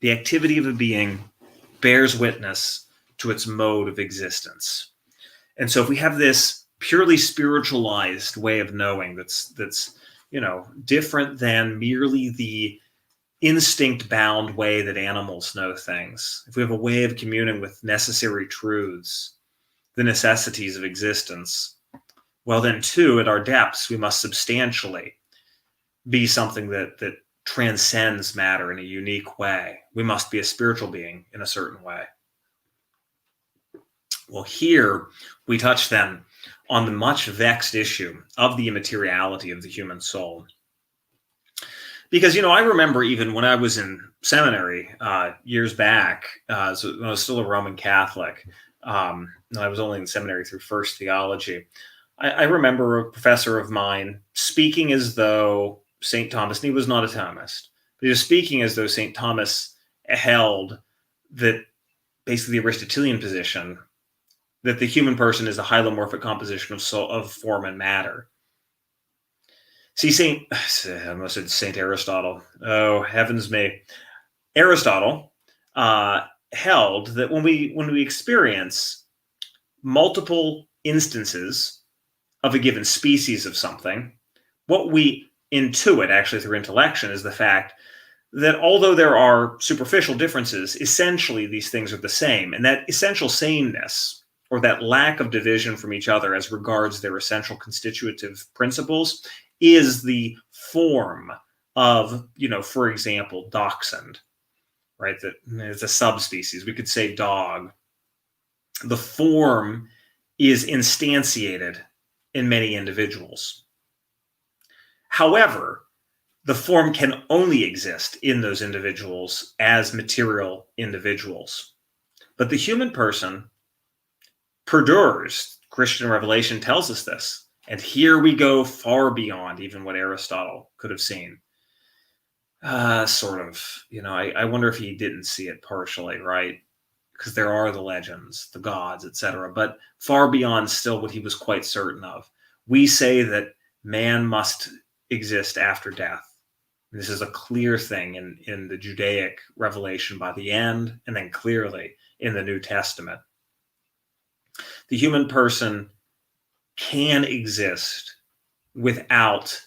S2: The activity of a being bears witness to its mode of existence. And so if we have this purely spiritualized way of knowing that's different than merely the instinct-bound way that animals know things, if we have a way of communing with necessary truths, the necessities of existence, well then too, at our depths, we must substantially be something that transcends matter in a unique way. We must be a spiritual being in a certain way. Well, here we touch then on the much vexed issue of the immateriality of the human soul. Because, I remember even when I was in seminary years back, so when I was still a Roman Catholic, and I was only in seminary through First Theology, I remember a professor of mine speaking as though St. Thomas, and he was not a Thomist, but he was speaking as though St. Thomas held that basically the Aristotelian position, that the human person is a hylomorphic composition of form and matter. See, I almost said St. Aristotle. Oh, heavens me. Aristotle held that when we experience multiple instances of a given species of something, what we intuit, actually through intellection, is the fact that although there are superficial differences, essentially these things are the same. And that essential sameness, or that lack of division from each other as regards their essential constitutive principles, is the form of, for example, dachshund, right? That is a subspecies. We could say dog. The form is instantiated in many individuals. However, the form can only exist in those individuals as material individuals. But the human person perdures. Christian revelation tells us this. And here we go far beyond even what Aristotle could have seen. Sort of. I wonder if he didn't see it partially, right? Because there are the legends, the gods, etc. But far beyond still what he was quite certain of. We say that man must exist after death. This is a clear thing in the Judaic revelation by the end, and then clearly in the New Testament. The human person can exist without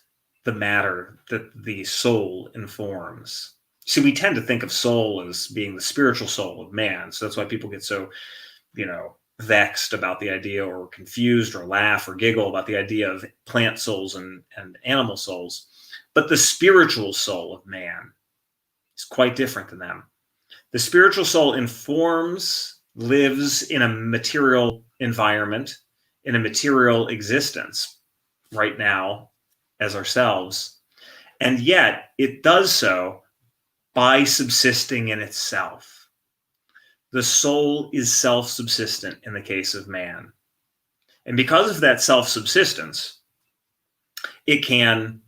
S2: the matter that the soul informs. See, we tend to think of soul as being the spiritual soul of man. So that's why people get so, vexed about the idea, or confused, or laugh or giggle about the idea of plant souls and animal souls. But the spiritual soul of man is quite different than them. The spiritual soul informs, lives in a material environment, in a material existence right now as ourselves, and yet it does so by subsisting in itself. The soul is self-subsistent in the case of man. And because of that self-subsistence, it can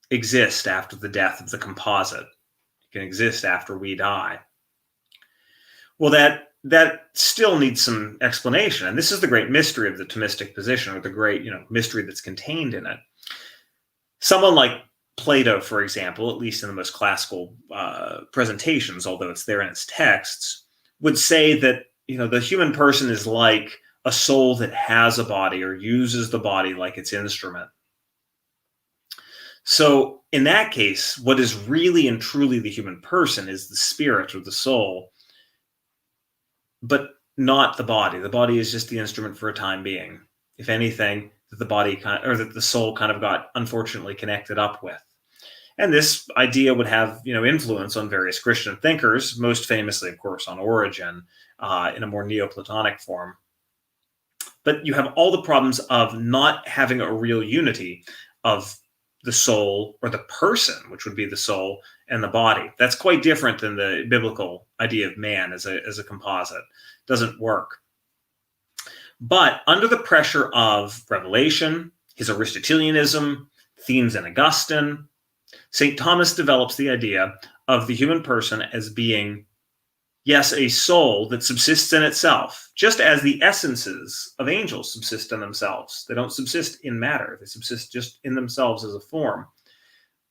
S2: exist after the death of the composite. It can exist after we die. Well, that still needs some explanation. And this is the great mystery of the Thomistic position, or the great, mystery that's contained in it. Someone like Plato, for example, at least in the most classical presentations, although it's there in its texts, would say that, the human person is like a soul that has a body, or uses the body like its instrument. So in that case, what is really and truly the human person is the spirit, or the soul, but not the body. The body is just the instrument for a time being. If anything, that the body that the soul kind of got unfortunately connected up with. And this idea would have, influence on various Christian thinkers, most famously, of course, on Origen, in a more Neoplatonic form. But you have all the problems of not having a real unity of the soul or the person, which would be the soul and the body. That's quite different than the biblical idea of man as a composite. Doesn't work. But under the pressure of Revelation, his Aristotelianism, themes in Augustine, St. Thomas develops the idea of the human person as being, yes, a soul that subsists in itself, just as the essences of angels subsist in themselves. They don't subsist in matter. They subsist just in themselves as a form.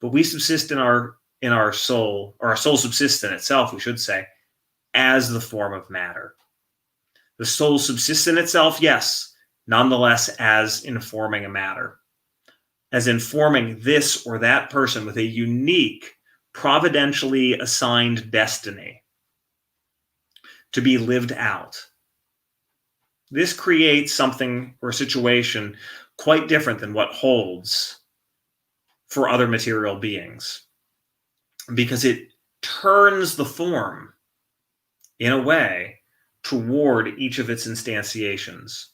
S2: But we subsist in our soul, or our soul subsists in itself, we should say, as the form of matter. The soul subsists in itself, yes, nonetheless as informing a matter, as informing this or that person with a unique, providentially assigned destiny to be lived out. This creates something or a situation quite different than what holds for other material beings, because it turns the form in a way toward each of its instantiations.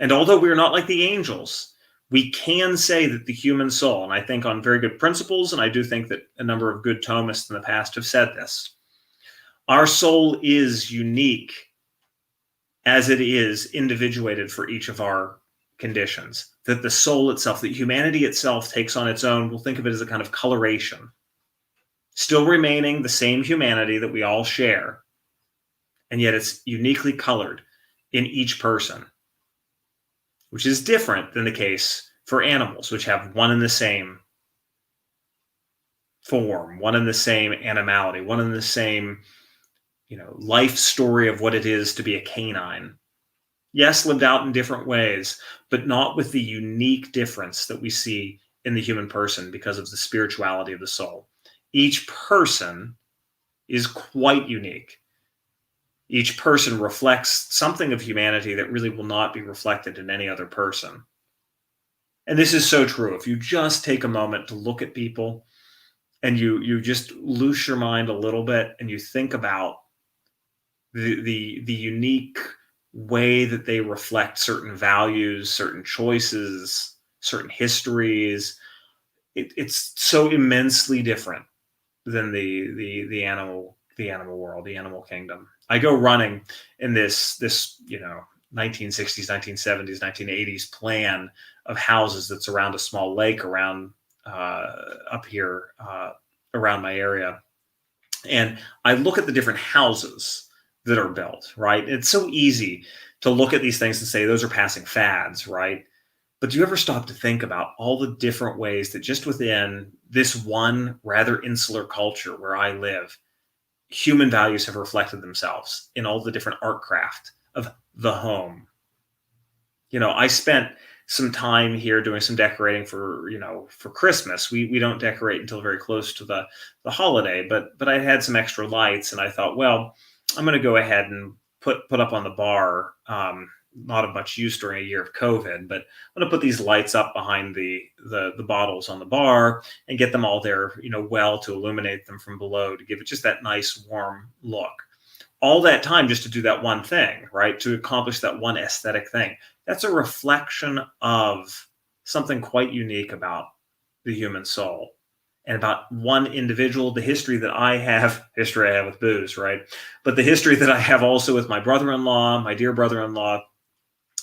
S2: And although we're not like the angels, we can say that the human soul, and I think on very good principles, and I do think that a number of good Thomists in the past have said this, our soul is unique as it is individuated for each of our conditions. That the soul itself, that humanity itself takes on its own, we'll think of it as a kind of coloration, still remaining the same humanity that we all share, and yet it's uniquely colored in each person, which is different than the case for animals, which have one and the same form, one and the same animality, one and the same, life story of what it is to be a canine. Yes, lived out in different ways, but not with the unique difference that we see in the human person because of the spirituality of the soul. Each person is quite unique. Each person reflects something of humanity that really will not be reflected in any other person. And this is so true. If you just take a moment to look at people and you just loose your mind a little bit and you think about the unique way that they reflect certain values, certain choices, certain histories, it's so immensely different than the animal world, the animal kingdom. I go running in this 1960s, 1970s, 1980s plan of houses that's around a small lake around up here around my area, and I look at the different houses that are built. Right, it's so easy to look at these things and say those are passing fads, right? But do you ever stop to think about all the different ways that just within this one rather insular culture where I live, human values have reflected themselves in all the different art craft of the home? I spent some time here doing some decorating for Christmas. We don't decorate until very close to the holiday, but I had some extra lights and I thought, well, I'm going to go ahead and put up on the bar, not of much use during a year of COVID, but I'm going to put these lights up behind the bottles on the bar and get them all there, well, to illuminate them from below, to give it just that nice warm look. All that time just to do that one thing, right? To accomplish that one aesthetic thing. That's a reflection of something quite unique about the human soul and about one individual, the history I have with booze, right? But the history that I have also with my brother-in-law, my dear brother-in-law,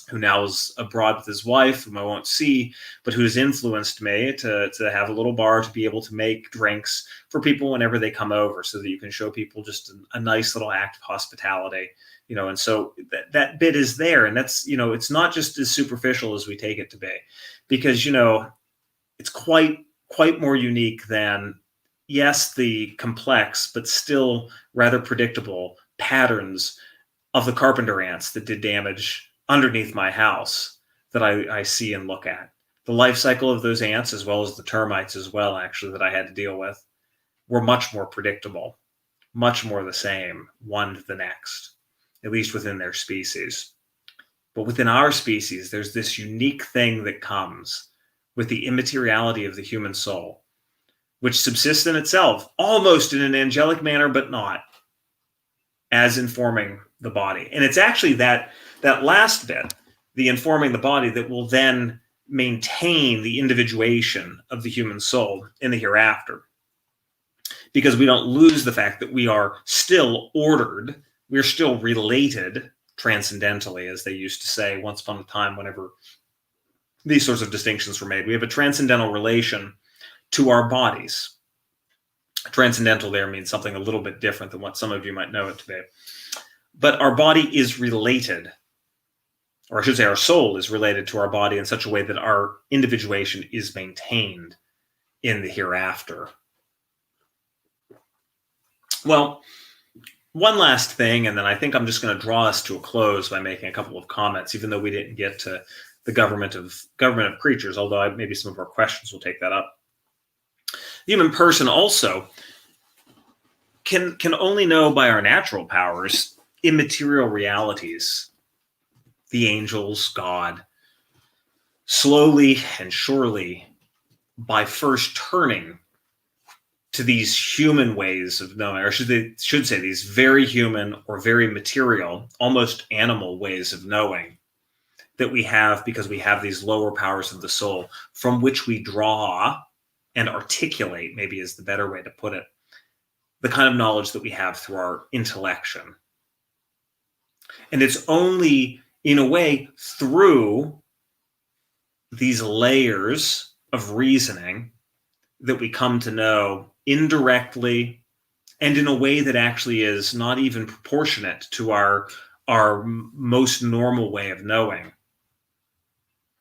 S2: who now is abroad with his wife, whom I won't see, but who's influenced me to have a little bar to be able to make drinks for people whenever they come over, so that you can show people just a nice little act of hospitality, and so that bit is there. And that's, it's not just as superficial as we take it to be, because, it's quite more unique than, yes, the complex, but still rather predictable patterns of the carpenter ants that did damage underneath my house that I see and look at. The life cycle of those ants, as well as the termites as well, actually, that I had to deal with, were much more predictable, much more the same, one to the next, at least within their species. But within our species, there's this unique thing that comes with the immateriality of the human soul, which subsists in itself, almost in an angelic manner, but not, as informing the body. And it's actually that last bit, the informing the body, that will then maintain the individuation of the human soul in the hereafter. Because we don't lose the fact that we are still ordered, we're still related transcendentally, as they used to say once upon a time whenever these sorts of distinctions were made. We have a transcendental relation to our bodies. Transcendental there means something a little bit different than what some of you might know it to be. But our body is related, or I should say our soul is related to our body in such a way that our individuation is maintained in the hereafter. Well, one last thing, and then I think I'm just going to draw us to a close by making a couple of comments, even though we didn't get to the government of creatures, although maybe some of our questions will take that up. The human person also can only know by our natural powers immaterial realities, the angels, God, slowly and surely by first turning to these human ways of knowing, or should say these very human or very material, almost animal ways of knowing that we have, because we have these lower powers of the soul from which we draw and articulate, maybe is the better way to put it, the kind of knowledge that we have through our intellection. And it's only, in a way, through these layers of reasoning that we come to know indirectly and in a way that actually is not even proportionate to our most normal way of knowing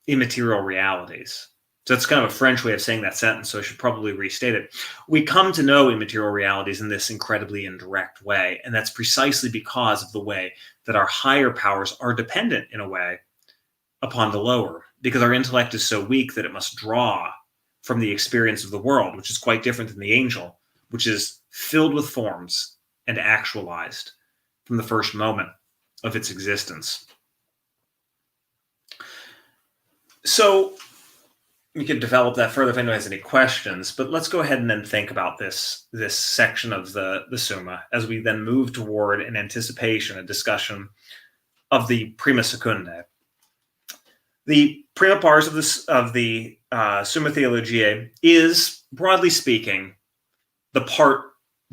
S2: immaterial realities. So that's kind of a French way of saying that sentence, so I should probably restate it. We come to know immaterial realities in this incredibly indirect way, and that's precisely because of the way that our higher powers are dependent, in a way, upon the lower, because our intellect is so weak that it must draw from the experience of the world, which is quite different than the angel, which is filled with forms and actualized from the first moment of its existence. So we could develop that further if anyone has any questions, but let's go ahead and then think about this section of the Summa as we then move toward an anticipation, a discussion of the Prima Secundae. The prima pars of the Summa Theologiae is, broadly speaking, the part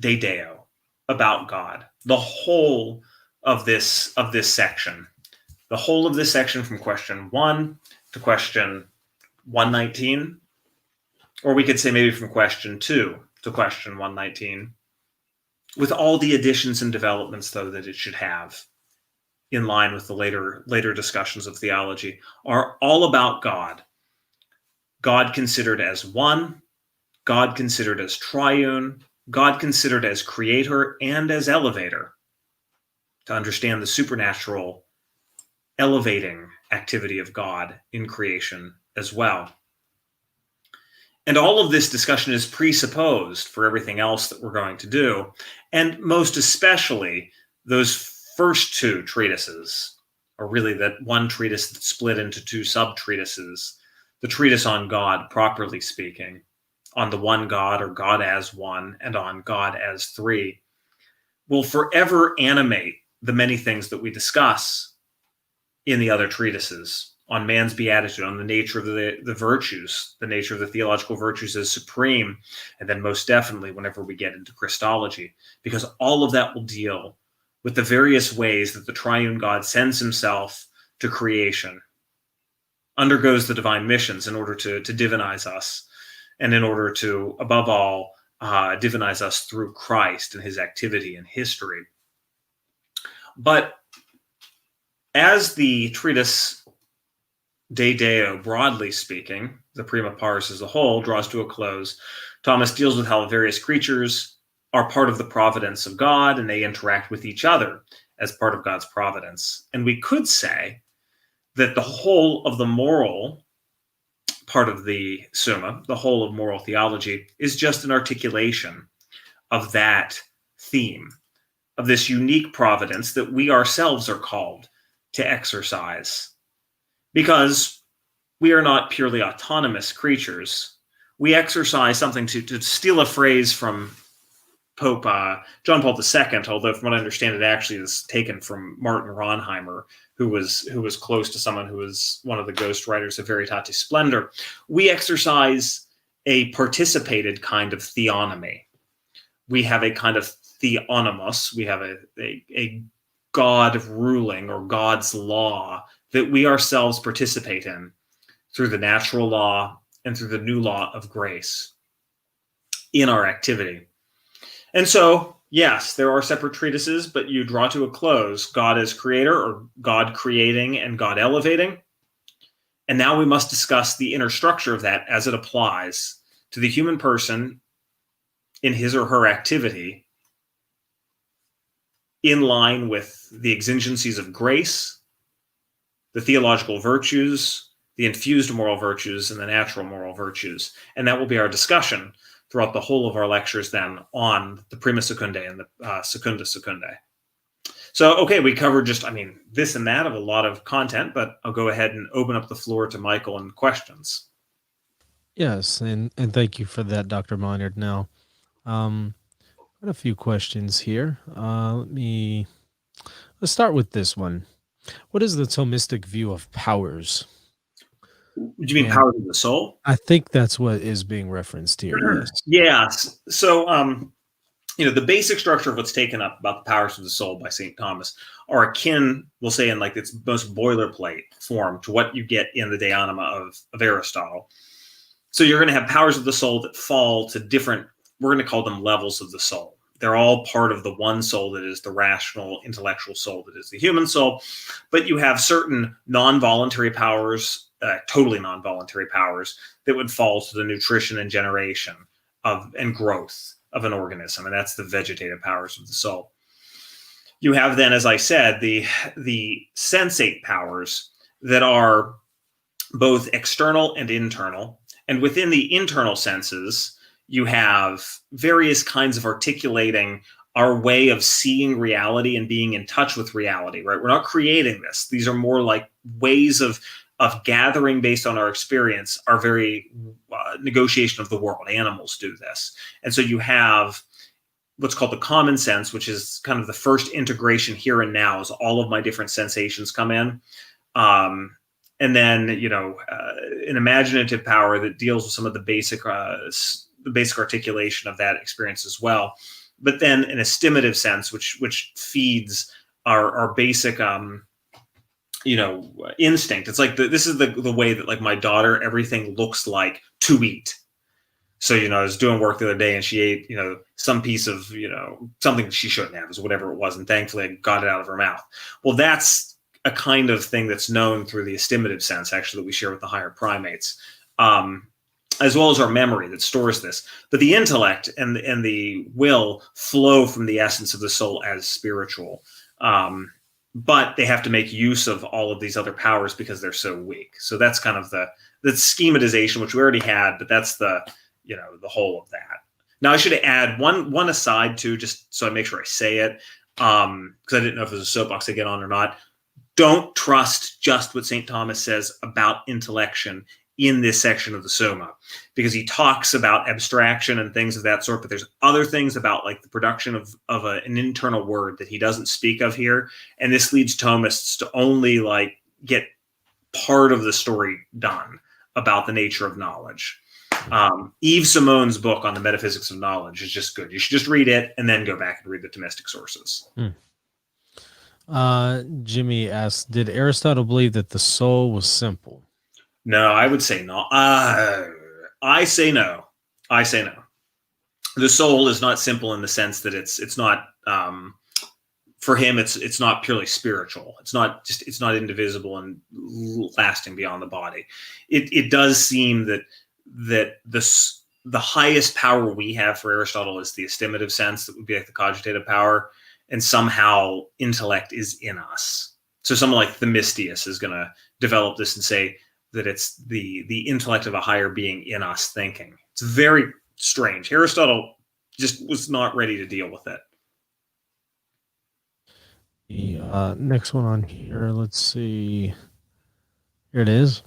S2: de Deo, about God. The whole of this section. The whole of this section from question 1 to question 119, or we could say maybe from question 2 to question 119, with all the additions and developments, though, that it should have, in line with the later discussions of theology, are all about God. God considered as one, God considered as triune, God considered as creator and as elevator, to understand the supernatural elevating activity of God in creation as well. And all of this discussion is presupposed for everything else that we're going to do, and most especially those first two treatises, or really that one treatise that's split into two sub-treatises, the treatise on God, properly speaking, on the one God or God as one, and on God as three, will forever animate the many things that we discuss in the other treatises, on man's beatitude, on the nature of the virtues, the nature of the theological virtues as supreme, and then most definitely whenever we get into Christology, because all of that will deal with the various ways that the triune God sends himself to creation, undergoes the divine missions in order to divinize us, and in order to, above all, divinize us through Christ and his activity in history. But as the treatise De Deo, broadly speaking, the prima pars as a whole, draws to a close, Thomas deals with how various creatures are part of the providence of God, and they interact with each other as part of God's providence. And we could say that the whole of the moral part of the Summa, the whole of moral theology, is just an articulation of that theme, of this unique providence that we ourselves are called to exercise. Because we are not purely autonomous creatures. we exercise something to steal a phrase from Pope John Paul II, although from what I understand, it actually is taken from Martin Ronheimer, who was close to someone who was one of the ghost writers of Veritatis Splendor. We exercise a participated kind of theonomy. We have a kind of theonomos. We have a God ruling, or God's law, that we ourselves participate in through the natural law and through the new law of grace in our activity. And so, yes, there are separate treatises, but you draw to a close God as creator, or God creating and God elevating. And now we must discuss the inner structure of that as it applies to the human person in his or her activity, in line with the exigencies of grace, the theological virtues, the infused moral virtues, and the natural moral virtues. And that will be our discussion throughout the whole of our lectures then on the Prima Secundae and the Secunda Secundae. So, okay, we covered just, this and that of a lot of content, but I'll go ahead and open up the floor to Michael and questions.
S1: Yes, and thank you for that, Dr. Minard. Now, got a few questions here. Let's start with this one. What is the Thomistic view of powers?
S2: Do you mean powers of the soul?
S1: I think that's what is being referenced here. Yes.
S2: Yes. So, the basic structure of what's taken up about the powers of the soul by St. Thomas are akin, we'll say, in like its most boilerplate form to what you get in the De Anima of Aristotle. So you're going to have powers of the soul that fall to different, we're going to call them levels of the soul. They're all part of the one soul that is the rational, intellectual soul that is the human soul. But you have certain non-voluntary powers, totally non-voluntary powers, that would fall to the nutrition and generation and growth of an organism. And that's the vegetative powers of the soul. You have then, as I said, the sensate powers that are both external and internal. And within the internal senses, you have various kinds of articulating our way of seeing reality and being in touch with reality, right? We're not creating this. These are more like ways of gathering based on our experience, our very negotiation of the world. Animals do this. And so you have what's called the common sense, which is kind of the first integration here and now as all of my different sensations come in. And then, an imaginative power that deals with some of the basic articulation of that experience as well. But then an estimative sense, which feeds our basic, instinct. It's like this is the way that, like, my daughter, everything looks like to eat. So, I was doing work the other day and she ate, some piece of, something she shouldn't have, is whatever it was. And thankfully I got it out of her mouth. Well, that's a kind of thing that's known through the estimative sense, actually, that we share with the higher primates, as well as our memory that stores this. But the intellect and the will flow from the essence of the soul as spiritual. But they have to make use of all of these other powers because they're so weak. So that's kind of the schematization, which we already had, but that's the whole of that. Now, I should add one aside too, just so I make sure I say it, because I didn't know if there's a soapbox to get on or not. Don't trust just what St. Thomas says about intellection in this section of the Summa, because he talks about abstraction and things of that sort, but there's other things about, like, the production of an internal word that he doesn't speak of here. And this leads Thomists to only, like, get part of the story done about the nature of knowledge. Yves Simone's book on the metaphysics of knowledge is just good. You should just read it and then go back and read the Thomistic sources.
S1: Jimmy asks, did Aristotle believe that the soul was simple?
S2: No, I would say no. I say no. The soul is not simple in the sense that it's not, for him, it's not purely spiritual. It's not indivisible and lasting beyond the body. It does seem that the highest power we have for Aristotle is the estimative sense, that would be like the cogitative power, and somehow intellect is in us. So someone like Themistius is going to develop this and say that it's the intellect of a higher being in us thinking. It's very strange. Aristotle just was not ready to deal with it.
S1: The next one on here, let's see. Here it is.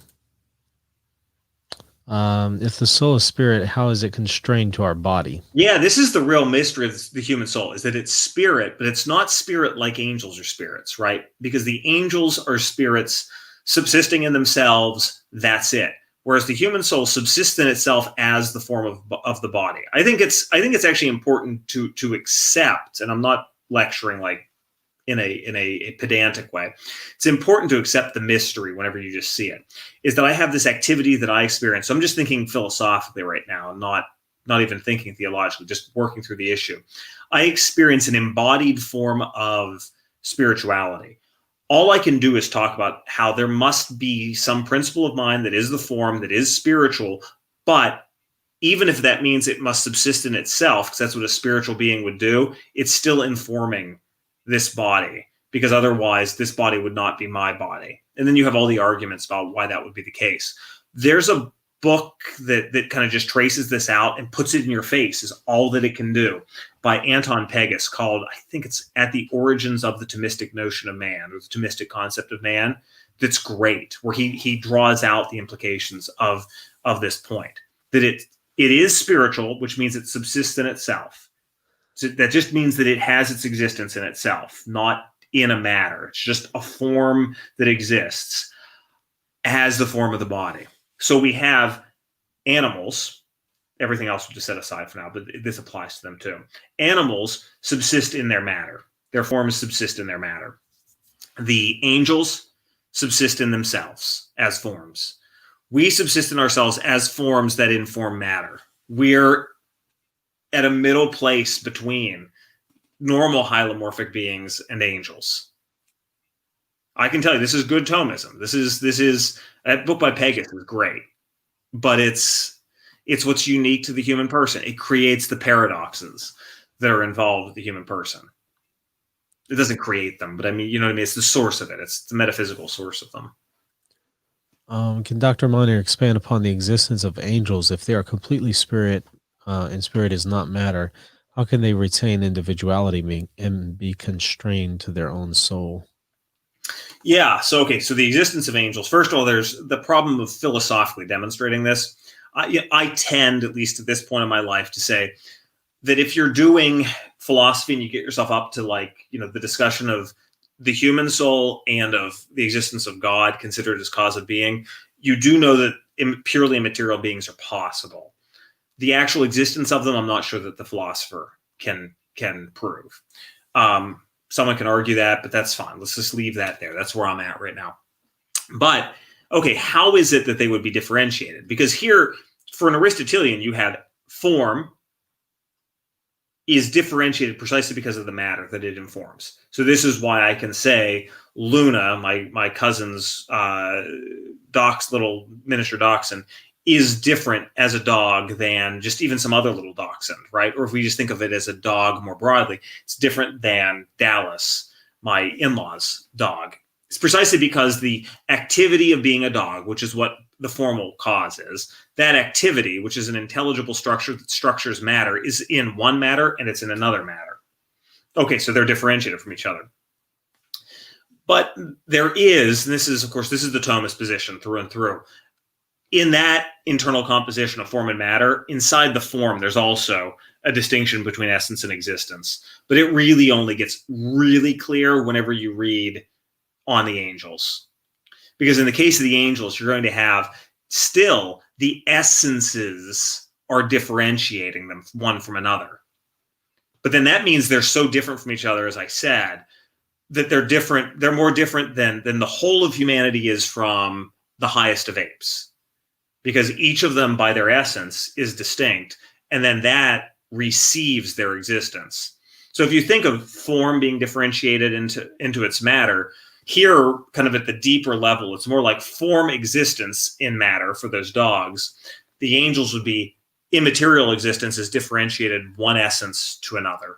S1: If the soul is spirit, how is it constrained to our body?
S2: Yeah, this is the real mystery of the human soul, is that it's spirit, but it's not spirit like angels are spirits, right? Because the angels are spirits subsisting in themselves, that's it. Whereas the human soul subsists in itself as the form of the body. I think it's actually important to accept, and I'm not lecturing like in a pedantic way. It's important to accept the mystery whenever you just see it. Is that I have this activity that I experience. So I'm just thinking philosophically right now, not even thinking theologically, just working through the issue. I experience an embodied form of spirituality. All I can do is talk about how there must be some principle of mind that is the form, that is spiritual, but even if that means it must subsist in itself, because that's what a spiritual being would do, it's still informing this body, because otherwise this body would not be my body. And then you have all the arguments about why that would be the case. There's a book that kind of just traces this out and puts it in your face, is all that it can do, by Anton Pegas, called, I think it's At the Origins of the Thomistic Notion of Man, or the Thomistic Concept of Man. That's great, where he draws out the implications of this point, that it is spiritual, which means it subsists in itself. So that just means that it has its existence in itself, not in a matter. It's just a form that exists as the form of the body. So we have animals. Everything else we'll just set aside for now, but this applies to them too. Animals subsist in their matter. Their forms subsist in their matter. The angels subsist in themselves as forms. We subsist in ourselves as forms that inform matter. We're at a middle place between normal hylomorphic beings and angels. I can tell you, this is good Thomism. This is that book by Pegas is great, but it's what's unique to the human person. It creates the paradoxes that are involved with the human person. It doesn't create them, but I mean, you know what I mean? It's the source of it. It's the metaphysical source of them.
S1: Can Dr. Miner expand upon the existence of angels? If they are completely spirit, and spirit is not matter, how can they retain individuality and be constrained to their own soul?
S2: Yeah. So the existence of angels. First of all, there's the problem of philosophically demonstrating this. I tend, at least at this point in my life, to say that if you're doing philosophy and you get yourself up to the discussion of the human soul and of the existence of God considered as cause of being, you do know that purely immaterial beings are possible. The actual existence of them, I'm not sure that the philosopher can prove. Someone can argue that, but that's fine. Let's just leave that there. That's where I'm at right now. But okay, how is it that they would be differentiated? Because here, for an Aristotelian, you had form is differentiated precisely because of the matter that it informs. So this is why I can say Luna, my cousin's little miniature dachshund, is different as a dog than just even some other little dachshund, right? Or if we just think of it as a dog more broadly, it's different than Dallas, my in-laws' dog. It's precisely because the activity of being a dog, which is what the formal cause is, that activity, which is an intelligible structure that structures matter, is in one matter and it's in another matter. Okay, so they're differentiated from each other. But there is, and this is the Thomist position through and through, in that internal composition of form and matter, inside the form, there's also a distinction between essence and existence. But it really only gets really clear whenever you read on the angels. Because in the case of the angels, you're going to have still the essences are differentiating them one from another. But then that means they're so different from each other, as I said, that they're different. They're more different than the whole of humanity is from the highest of apes. Because each of them, by their essence, is distinct, and then that receives their existence. So if you think of form being differentiated into its matter, here, kind of at the deeper level, it's more like form existence in matter for those dogs. The angels would be immaterial existence is differentiated one essence to another,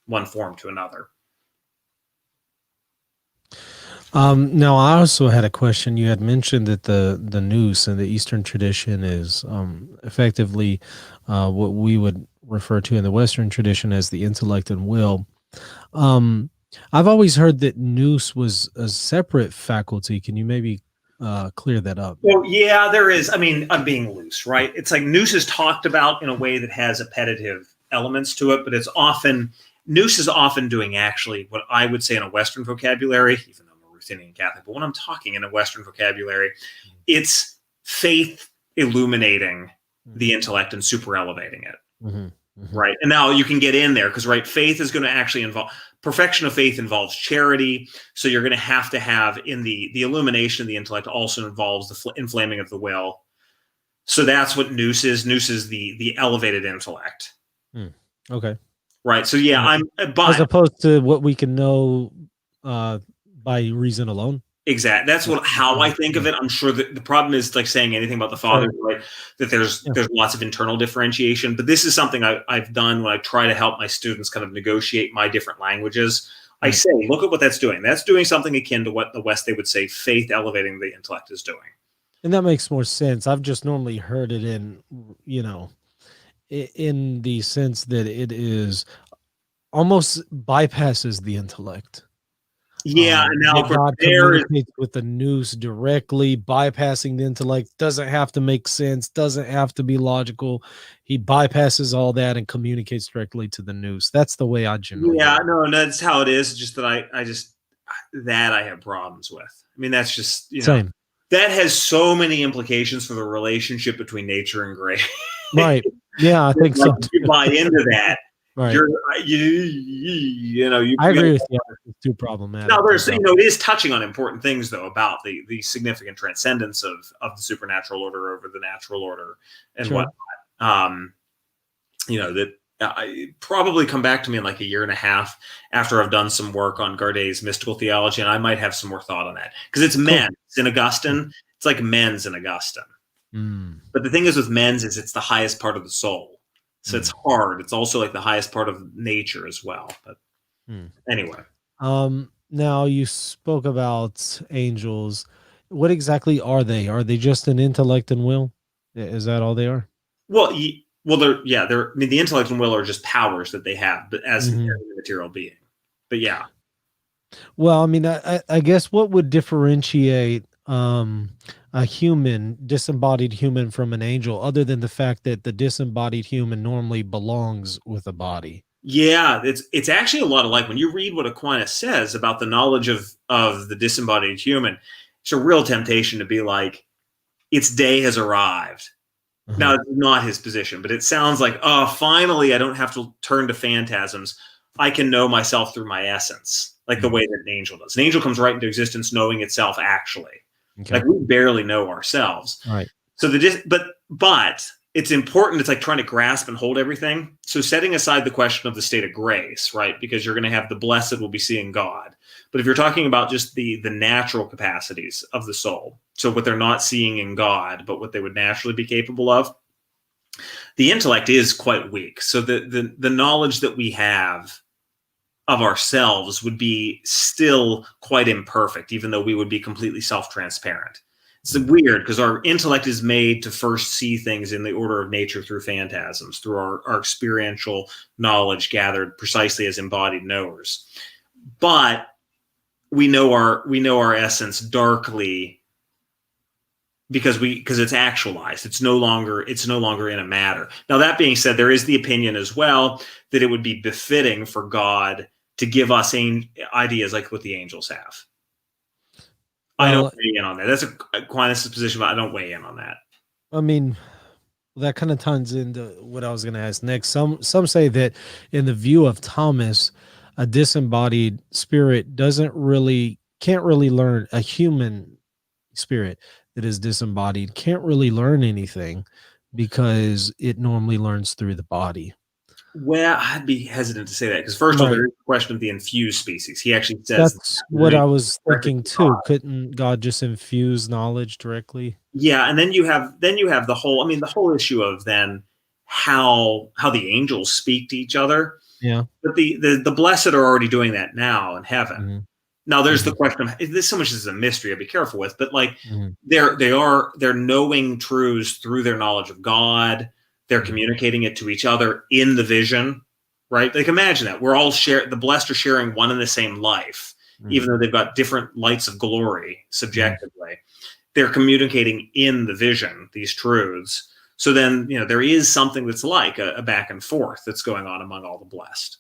S2: one form to another.
S1: Now, I also had a question. You had mentioned that the nous in the Eastern tradition is effectively what we would refer to in the Western tradition as the intellect and will. I've always heard that nous was a separate faculty. Can you maybe clear that up.
S2: Well, yeah, there is. I mean, I'm being loose, right? It's like nous is talked about in a way that has appetitive elements to it, but nous is often doing actually what I would say in a Western vocabulary, even though I'm a Ruthenian Catholic, but when I'm talking in a Western vocabulary, it's faith illuminating the intellect and super elevating it.
S1: Mm-hmm. Mm-hmm.
S2: Right. And now you can get in there because, right, faith is going to actually involve perfection of faith involves charity. So you're going to have in the illumination of the intellect also involves the inflaming of the will. So that's what nous is. Nous is the elevated intellect.
S1: Okay.
S2: Right. So yeah,
S1: as opposed to what we can know by reason alone.
S2: Exactly. That's how I think of it. I'm sure that the problem is like saying anything about the Father, right? That there's lots of internal differentiation. But this is something I've done when I try to help my students kind of negotiate my different languages. I say, look at what that's doing. That's doing something akin to what the West, they would say, faith elevating the intellect is doing.
S1: And that makes more sense. I've just normally heard it in the sense that it is almost bypasses the intellect.
S2: Yeah, and now
S1: God communicates with the nous directly, bypassing the intellect. Doesn't have to make sense. Doesn't have to be logical. He bypasses all that and communicates directly to the nous. That's the way I generally.
S2: Yeah, no, that's how it is. Just that I have problems with. I mean, that's just
S1: same.
S2: That has so many implications for the relationship between nature and grace.
S1: Right. Yeah, I think so.
S2: You buy into that.
S1: Right.
S2: I
S1: agree with you. It's too problematic.
S2: No, there's it is touching on important things though about the significant transcendence of the supernatural order over the natural order and whatnot. That I probably come back to me in like a year and a half after I've done some work on Gardet's mystical theology, and I might have some more thought on that because it's men's in Augustine. It's like men's in Augustine. But the thing is with men's is it's the highest part of the soul. So it's hard. It's also like the highest part of nature as well. But anyway.
S1: Now you spoke about angels. What exactly are they? Are they just an intellect and will? Is that all they are?
S2: Well, they're I mean, the intellect and will are just powers that they have, but as a material being. But yeah.
S1: Well, I mean, I guess what would differentiate a human, disembodied human from an angel, other than the fact that the disembodied human normally belongs with a body?
S2: Yeah, it's actually a lot alike. When you read what Aquinas says about the knowledge of the disembodied human, it's a real temptation to be like, its day has arrived. Now, it's not his position, but it sounds like, oh, finally, I don't have to turn to phantasms. I can know myself through my essence, like the way that an angel does. An angel comes right into existence knowing itself actually. Okay. Like we barely know ourselves.
S1: Right.
S2: So but it's important. It's like trying to grasp and hold everything. So setting aside the question of the state of grace, right? Because you're going to have the blessed will be seeing God. But if you're talking about just the natural capacities of the soul, so what they're not seeing in God, but what they would naturally be capable of, the intellect is quite weak. So the knowledge that we have of ourselves would be still quite imperfect, even though we would be completely self-transparent. It's weird because our intellect is made to first see things in the order of nature through phantasms, through our experiential knowledge gathered precisely as embodied knowers. But we know our essence darkly because it's actualized. It's no longer in a matter. Now, that being said, there is the opinion as well that it would be befitting for God to give us ideas like what the angels have. I don't weigh in on that. That's Aquinas' position, but I don't weigh in on that.
S1: I mean, that kind of ties into what I was going to ask next. Some say that in the view of Thomas, a disembodied spirit can't really learn. A human spirit that is disembodied can't really learn anything because it normally learns through the body.
S2: Well, I'd be hesitant to say that because first of all, there is the question of the infused species. He actually says
S1: that's what I was thinking too. Couldn't God just infuse knowledge directly?
S2: Yeah, and then you have the whole issue of then how the angels speak to each other.
S1: Yeah,
S2: but the blessed are already doing that now in heaven. Now there's the question of this. So much is a mystery. I'll be careful with, but like they're knowing truths through their knowledge of God. They're communicating it to each other in the vision, right? Like imagine that we're all the blessed are sharing one and the same life, even though they've got different lights of glory subjectively. they're communicating in the vision these truths. So then, there is something that's like a back and forth that's going on among all the blessed.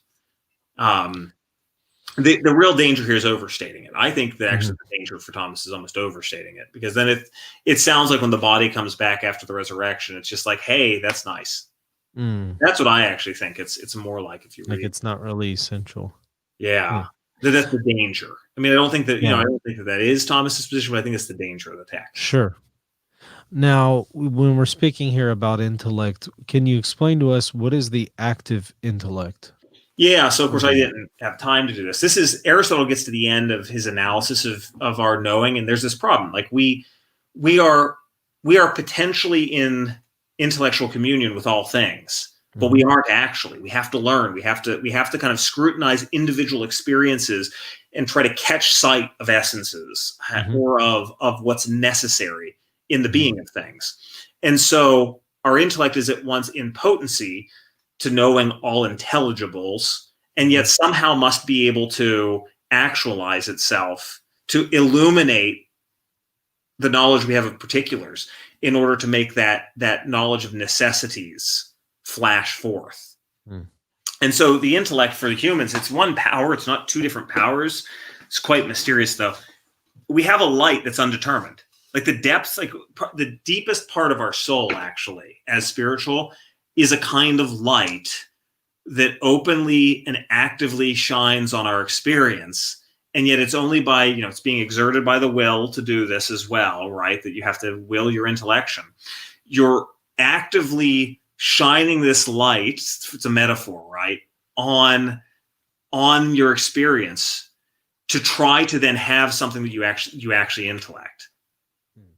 S2: The real danger here is overstating it. I think that actually the danger for Thomas is almost overstating it, because then it sounds like when the body comes back after the resurrection, it's just like, hey, that's nice. That's what I actually think. It's more like, if you read,
S3: like it's not really essential.
S2: Yeah. That's the danger. I mean, I don't think that I don't think that is Thomas's position, but I think it's the danger of the text.
S3: Sure. Now, when we're speaking here about intellect, can you explain to us what is the active intellect?
S2: Yeah, so of course I didn't have time to do this. This is Aristotle gets to the end of his analysis of our knowing, and there's this problem. Like we are potentially in intellectual communion with all things, but we aren't actually. We have to learn. We have to kind of scrutinize individual experiences and try to catch sight of essences or of what's necessary in the being of things. And so our intellect is at once in potency to knowing all intelligibles, and yet somehow must be able to actualize itself, to illuminate the knowledge we have of particulars in order to make that knowledge of necessities flash forth. And so the intellect for the humans, it's one power. It's not two different powers. It's quite mysterious, though. We have a light that's undetermined. Like the depths, like the deepest part of our soul, actually, as spiritual, is a kind of light that openly and actively shines on our experience. And yet it's only by, it's being exerted by the will to do this as well, right? That you have to will your intellection. You're actively shining this light, it's a metaphor, right? On your experience to try to then have something that you actually intellect.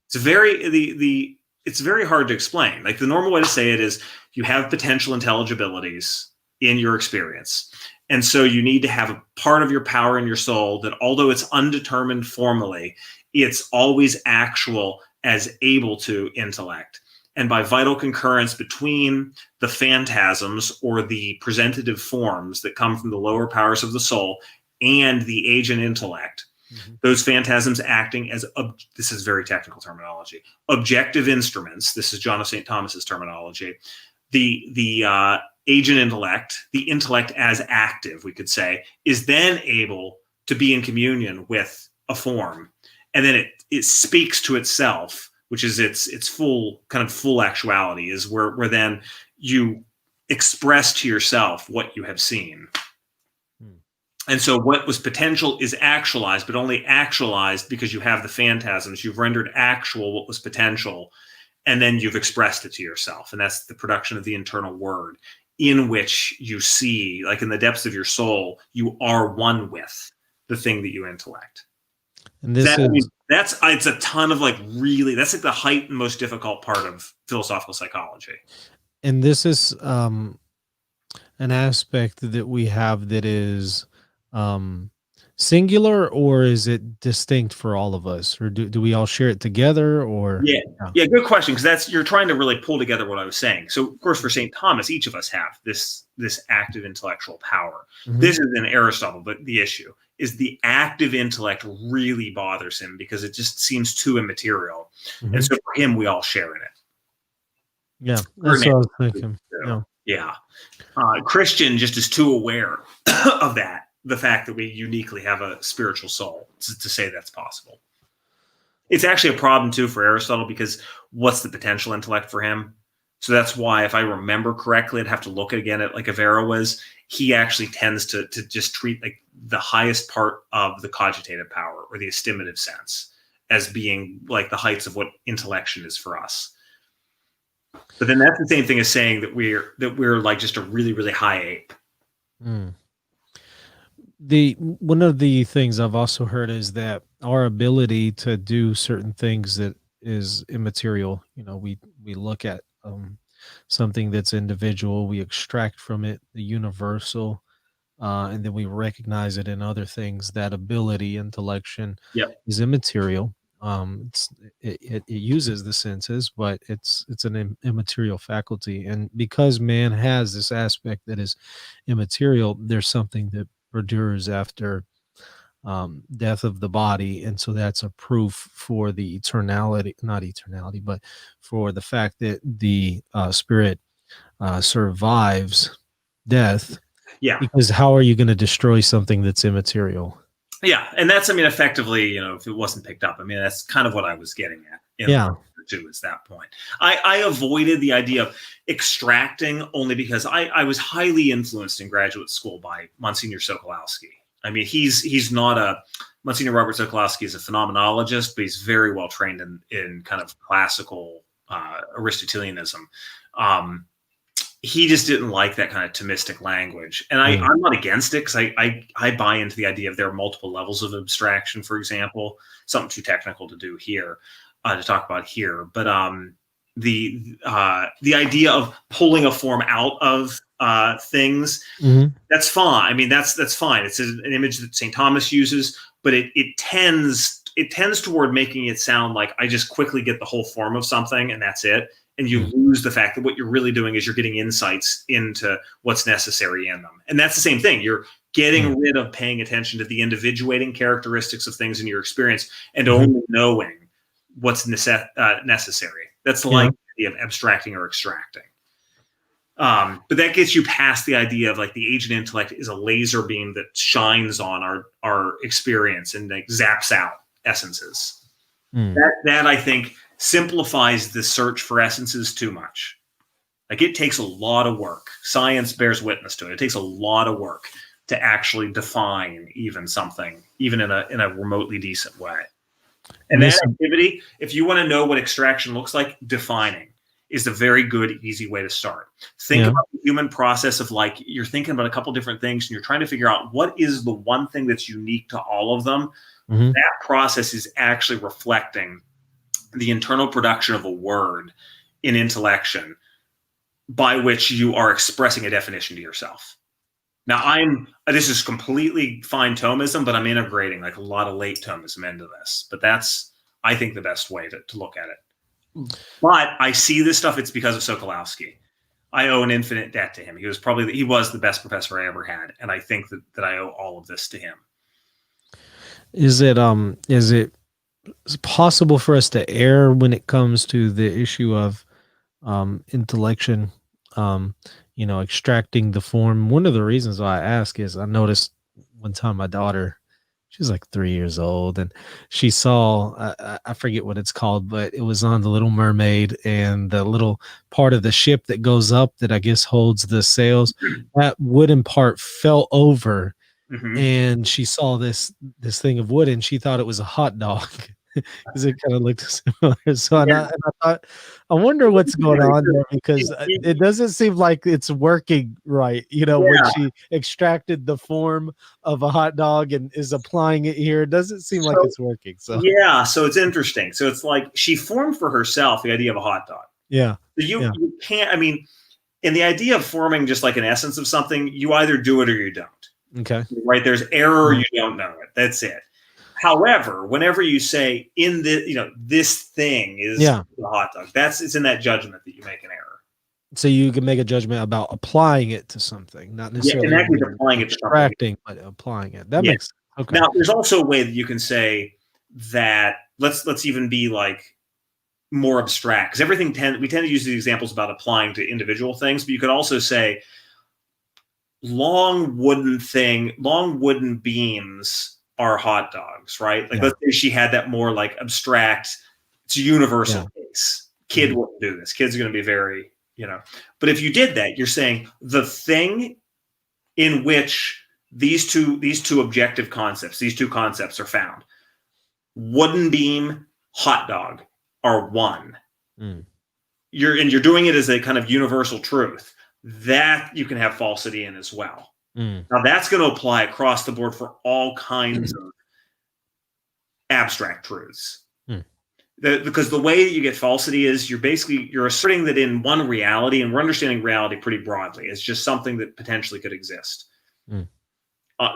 S2: It's very hard to explain. Like the normal way to say it is you have potential intelligibilities in your experience. And so you need to have a part of your power in your soul that, although it's undetermined formally, it's always actual as able to intellect. And by vital concurrence between the phantasms or the presentative forms that come from the lower powers of the soul and the agent intellect, those phantasms acting as, this is very technical terminology, objective instruments. This is John of St. Thomas's terminology. The agent intellect, the intellect as active, we could say, is then able to be in communion with a form. And then it speaks to itself, which is its full actuality, is where then you express to yourself what you have seen. And so what was potential is actualized, but only actualized because you have the phantasms. You've rendered actual what was potential, and then you've expressed it to yourself. And that's the production of the internal word, in which you see, like in the depths of your soul, you are one with the thing that you intellect. And it's a ton of that's like the height and most difficult part of philosophical psychology.
S3: And this is an aspect that we have that is singular, or is it distinct for all of us, or do we all share it together? Or
S2: yeah, good question, because you're trying to really pull together what I was saying. So of course for St. Thomas, each of us have this active intellectual power. This is in Aristotle, but the issue is the active intellect really bothers him because it just seems too immaterial. And so for him, we all share in it.
S3: Yeah, that's what I was thinking.
S2: Yeah. Christian just is too aware of that, the fact that we uniquely have a spiritual soul, to say that's possible. It's actually a problem too for Aristotle, because what's the potential intellect for him? So that's why, if I remember correctly, I'd have to look again at like Averroes. He actually tends to just treat like the highest part of the cogitative power or the estimative sense as being like the heights of what intellection is for us. But then that's the same thing as saying that we're like just a really, really high ape.
S3: One of the things I've also heard is that our ability to do certain things that is immaterial, we look at something that's individual, we extract from it the universal, and then we recognize it in other things. That ability, intellection, is immaterial. It uses the senses, but it's an immaterial faculty. And because man has this aspect that is immaterial, there's something that endures after death of the body, and so that's a proof for the eternality, not eternality, but for the fact that the spirit survives death.
S2: Yeah.
S3: Because how are you going to destroy something that's immaterial?
S2: Yeah, and that's, I mean, effectively, if it wasn't picked up, I mean, that's kind of what I was getting at.
S3: Yeah.
S2: Too, is that point. I avoided the idea of extracting only because I was highly influenced in graduate school by Monsignor Sokolowski. I mean, he's not a Monsignor Robert Sokolowski is a phenomenologist, but he's very well trained in kind of classical Aristotelianism. He just didn't like that kind of Thomistic language. And I'm not against it because I buy into the idea of there are multiple levels of abstraction, for example, something too technical to do here, to talk about here. But the idea of pulling a form out of things, that's fine. I mean, that's fine. It's an image that St. Thomas uses, but it tends toward making it sound like I just quickly get the whole form of something and that's it. And you lose the fact that what you're really doing is you're getting insights into what's necessary in them. And that's the same thing. You're getting rid of paying attention to the individuating characteristics of things in your experience and only knowing what's necessary. That's the idea of abstracting or extracting. But that gets you past the idea of like the agent intellect is a laser beam that shines on our experience and like zaps out essences. That I think simplifies the search for essences too much. Like it takes a lot of work. Science bears witness to it. It takes a lot of work to actually define even something, even in a remotely decent way. And that activity, if you want to know what extraction looks like, defining is a very good, easy way to start. Think about the human process of like, you're thinking about a couple different things and you're trying to figure out what is the one thing that's unique to all of them. That process is actually reflecting the internal production of a word in intellection by which you are expressing a definition to yourself. Now this is completely fine Thomism, but I'm integrating like a lot of late Thomism into this, but that's, I think, the best way to look at it. But I see this stuff. It's because of Sokolowski. I owe an infinite debt to him. He was the best professor I ever had. And I think that I owe all of this to him.
S3: Is it possible for us to err when it comes to the issue of intellection, extracting the form? One of the reasons why I ask is I noticed one time my daughter, she's like 3 years old, and she saw, I forget what it's called, but it was on The Little Mermaid, and the little part of the ship that goes up that I guess holds the sails, that wooden part fell over. And she saw this thing of wood and she thought it was a hot dog because it kind of looked similar. So I thought, I wonder what's going on there, because it doesn't seem like it's working right. When she extracted the form of a hot dog and is applying it here, it doesn't seem like it's working. So
S2: so it's interesting. So it's like she formed for herself the idea of a hot dog.
S3: Yeah.
S2: So you can't, I mean, in the idea of forming just like an essence of something, you either do it or you don't.
S3: Okay.
S2: Right. There's error. You don't know it. That's it. However, whenever you say in the, this thing is a hot dog, it's in that judgment that you make an error.
S3: So you can make a judgment about applying it to something, not necessarily
S2: applying it to
S3: extracting, but applying it. That makes sense. Okay.
S2: Now, there's also a way that you can say that let's even be like more abstract, because we tend to use the examples about applying to individual things, but you could also say long wooden beams are hot dogs, right? Like let's say she had that more like abstract, it's a universal case. Kid wouldn't do this. Kids are going to be very, but if you did that, you're saying the thing in which these two objective concepts, these two concepts are found, wooden beam, hot dog, are one. You're doing it as a kind of universal truth that you can have falsity in as well. Now that's going to apply across the board for all kinds of abstract truths. Because the way that you get falsity is you're asserting that in one reality, and we're understanding reality pretty broadly, it's just something that potentially could exist.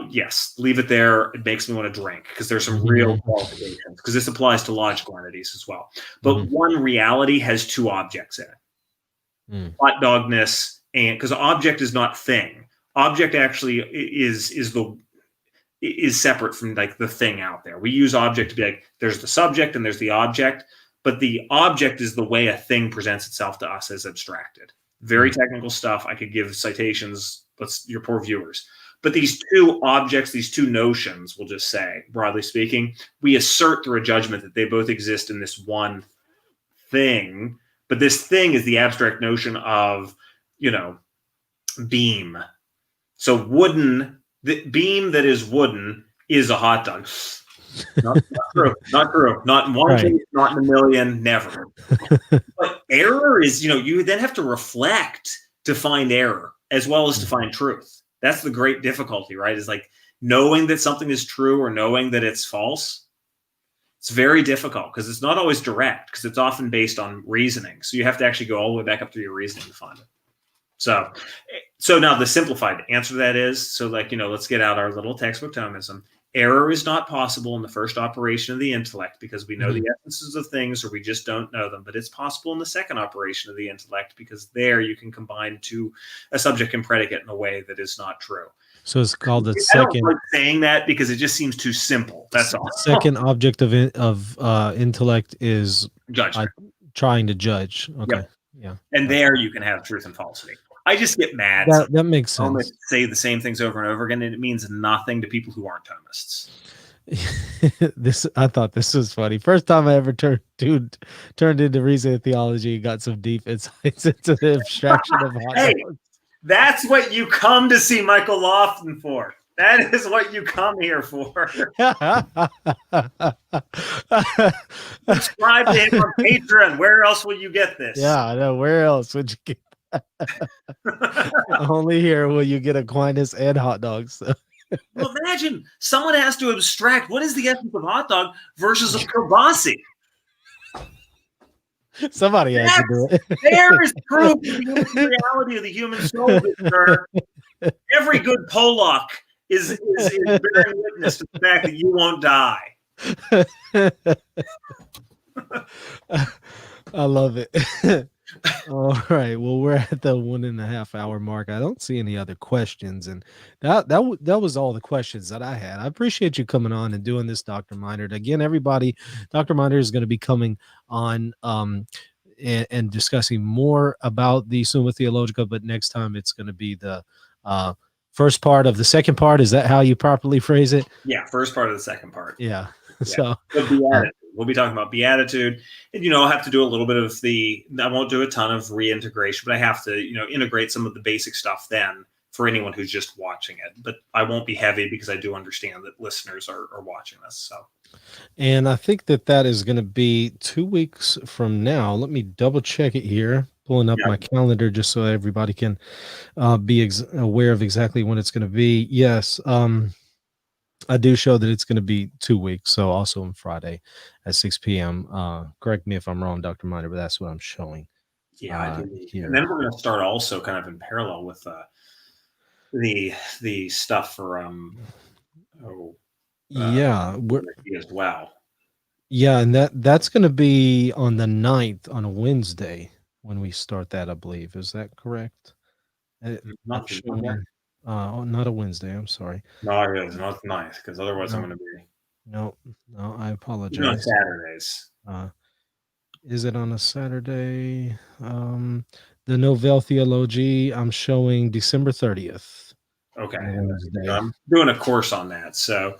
S2: Yes, leave it there. It makes me want to drink because there's some real qualifications, because this applies to logical entities as well. But one reality has two objects in it. Hot dogness, and because object is not thing. Object actually is is separate from like the thing out there. We use object to be like, there's the subject and there's the object, but the object is the way a thing presents itself to us as abstracted. Very technical stuff. I could give citations, your poor viewers. But these two objects, these two notions, we'll just say, broadly speaking, we assert through a judgment that they both exist in this one thing. But this thing is the abstract notion of, beam. So the beam that is wooden is a hot dog. Not true. Not true. Not in one case, not in a million, never. But error is, you then have to reflect to find error as well as to find truth. That's the great difficulty, right? Is like knowing that something is true or knowing that it's false. It's very difficult because it's not always direct, because it's often based on reasoning. So you have to actually go all the way back up to your reasoning to find it. So now the simplified answer to that is, so let's get out our little textbook Thomism. Error is not possible in the first operation of the intellect because we know the essences of things or we just don't know them. But it's possible in the second operation of the intellect because there you can combine a subject and predicate in a way that is not true.
S3: So it's called the
S2: I don't
S3: second.
S2: like saying that because it just seems too simple. That's all.
S3: Second object of intellect is
S2: Judgment.
S3: Trying to judge. Okay.
S2: Yep.
S3: Yeah.
S2: And there you can have truth and falsity. I just get mad.
S3: That makes sense.
S2: Say the same things over and over again, and it means nothing to people who aren't Thomists.
S3: I thought this was funny. First time I ever turned into reason and theology and got some deep insights into the abstraction of hot dogs.
S2: That's what you come to see Michael Lofton for. That is what you come here for. Subscribe to him on Patreon. Where else will you get this?
S3: Yeah, I know. Where else would you get only here will you get Aquinas and hot dogs. So.
S2: Well, imagine someone has to abstract what is the essence of hot dog versus a kielbasa.
S3: Somebody has to do it.
S2: There is proof of the reality of the human soul, sir. Every good Pollock is bearing witness to the fact that you won't die.
S3: I love it. All right. Well, we're at the 1.5 hour mark. I don't see any other questions, and that was all the questions that I had. I appreciate you coming on and doing this, Dr. Meinert. Again, everybody, Dr. Meinert is going to be coming on and discussing more about the Summa Theologica, but next time it's going to be the first part of the second part. Is that how you properly phrase it?
S2: Yeah, first part of the second part.
S3: Yeah. So
S2: we'll be talking about beatitude, and I'll have to do a little bit of I won't do a ton of reintegration, but I have to integrate some of the basic stuff then for anyone who's just watching it. But I won't be heavy because I do understand that listeners are watching this. So,
S3: and I think that is going to be 2 weeks from now. Let me double check it here. Pulling up my calendar just so everybody can be aware of exactly when it's going to be. Yes. I do show that it's going to be 2 weeks. So also on Friday at 6 p.m. Correct me if I'm wrong, Dr. Miner, but that's what I'm showing.
S2: Yeah, I do. Here. And then we're going to start also kind of in parallel with the stuff for as well.
S3: Yeah, and that's going to be on the 9th on a Wednesday when we start that, I believe. Is that correct?
S2: Not
S3: a Wednesday. I'm sorry.
S2: No, it is not nice because otherwise I'm going to be.
S3: No, I apologize.
S2: On Saturdays.
S3: Is it on a Saturday? The Nouvelle Theology, I'm showing December 30th.
S2: Okay. I'm doing a course on that, so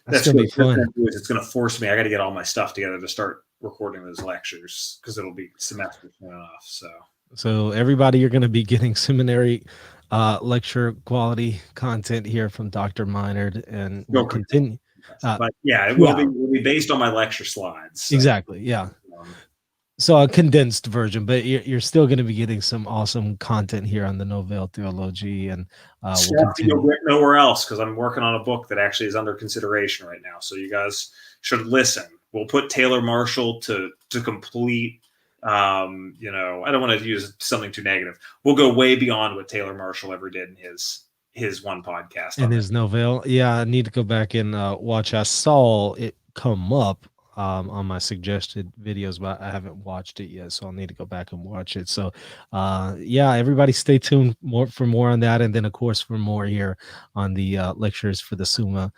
S3: that's going to be fun.
S2: It's going to force me. I got to get all my stuff together to start recording those lectures because it'll be semester soon enough.
S3: So everybody, you're going to be getting seminary lecture quality content here from Dr. Meinert, and we'll continue.
S2: But it will be based on my lecture slides. So.
S3: Exactly. Yeah. So a condensed version, but you're still going to be getting some awesome content here on the Nouvelle Theology, and
S2: you'll get nowhere else because I'm working on a book that actually is under consideration right now. So you guys should listen. We'll put Taylor Marshall to complete. I don't want to use something too negative. We'll go way beyond what Taylor Marshall ever did in his one podcast.
S3: In his Nouvelle. Yeah, I need to go back and watch. I saw it come up on my suggested videos, but I haven't watched it yet, so I'll need to go back and watch it. So yeah, everybody stay tuned for more on that, and then of course for more here on the lectures for the Summa.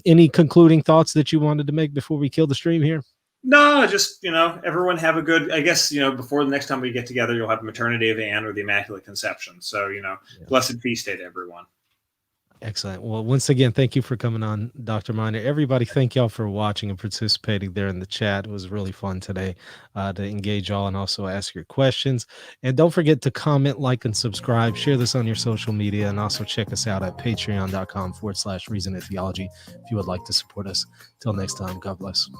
S3: Any concluding thoughts that you wanted to make before we kill the stream here?
S2: No, just, everyone have a good, I guess, before the next time we get together, you'll have Maternity of Anne or the Immaculate Conception. So, blessed feast day to everyone.
S3: Excellent. Well, once again, thank you for coming on, Dr. Miner. Everybody, thank y'all for watching and participating there in the chat. It was really fun today to engage y'all and also ask your questions. And don't forget to comment, like, and subscribe. Share this on your social media, and also check us out at patreon.com/reason and theology if you would like to support us. Till next time, God bless.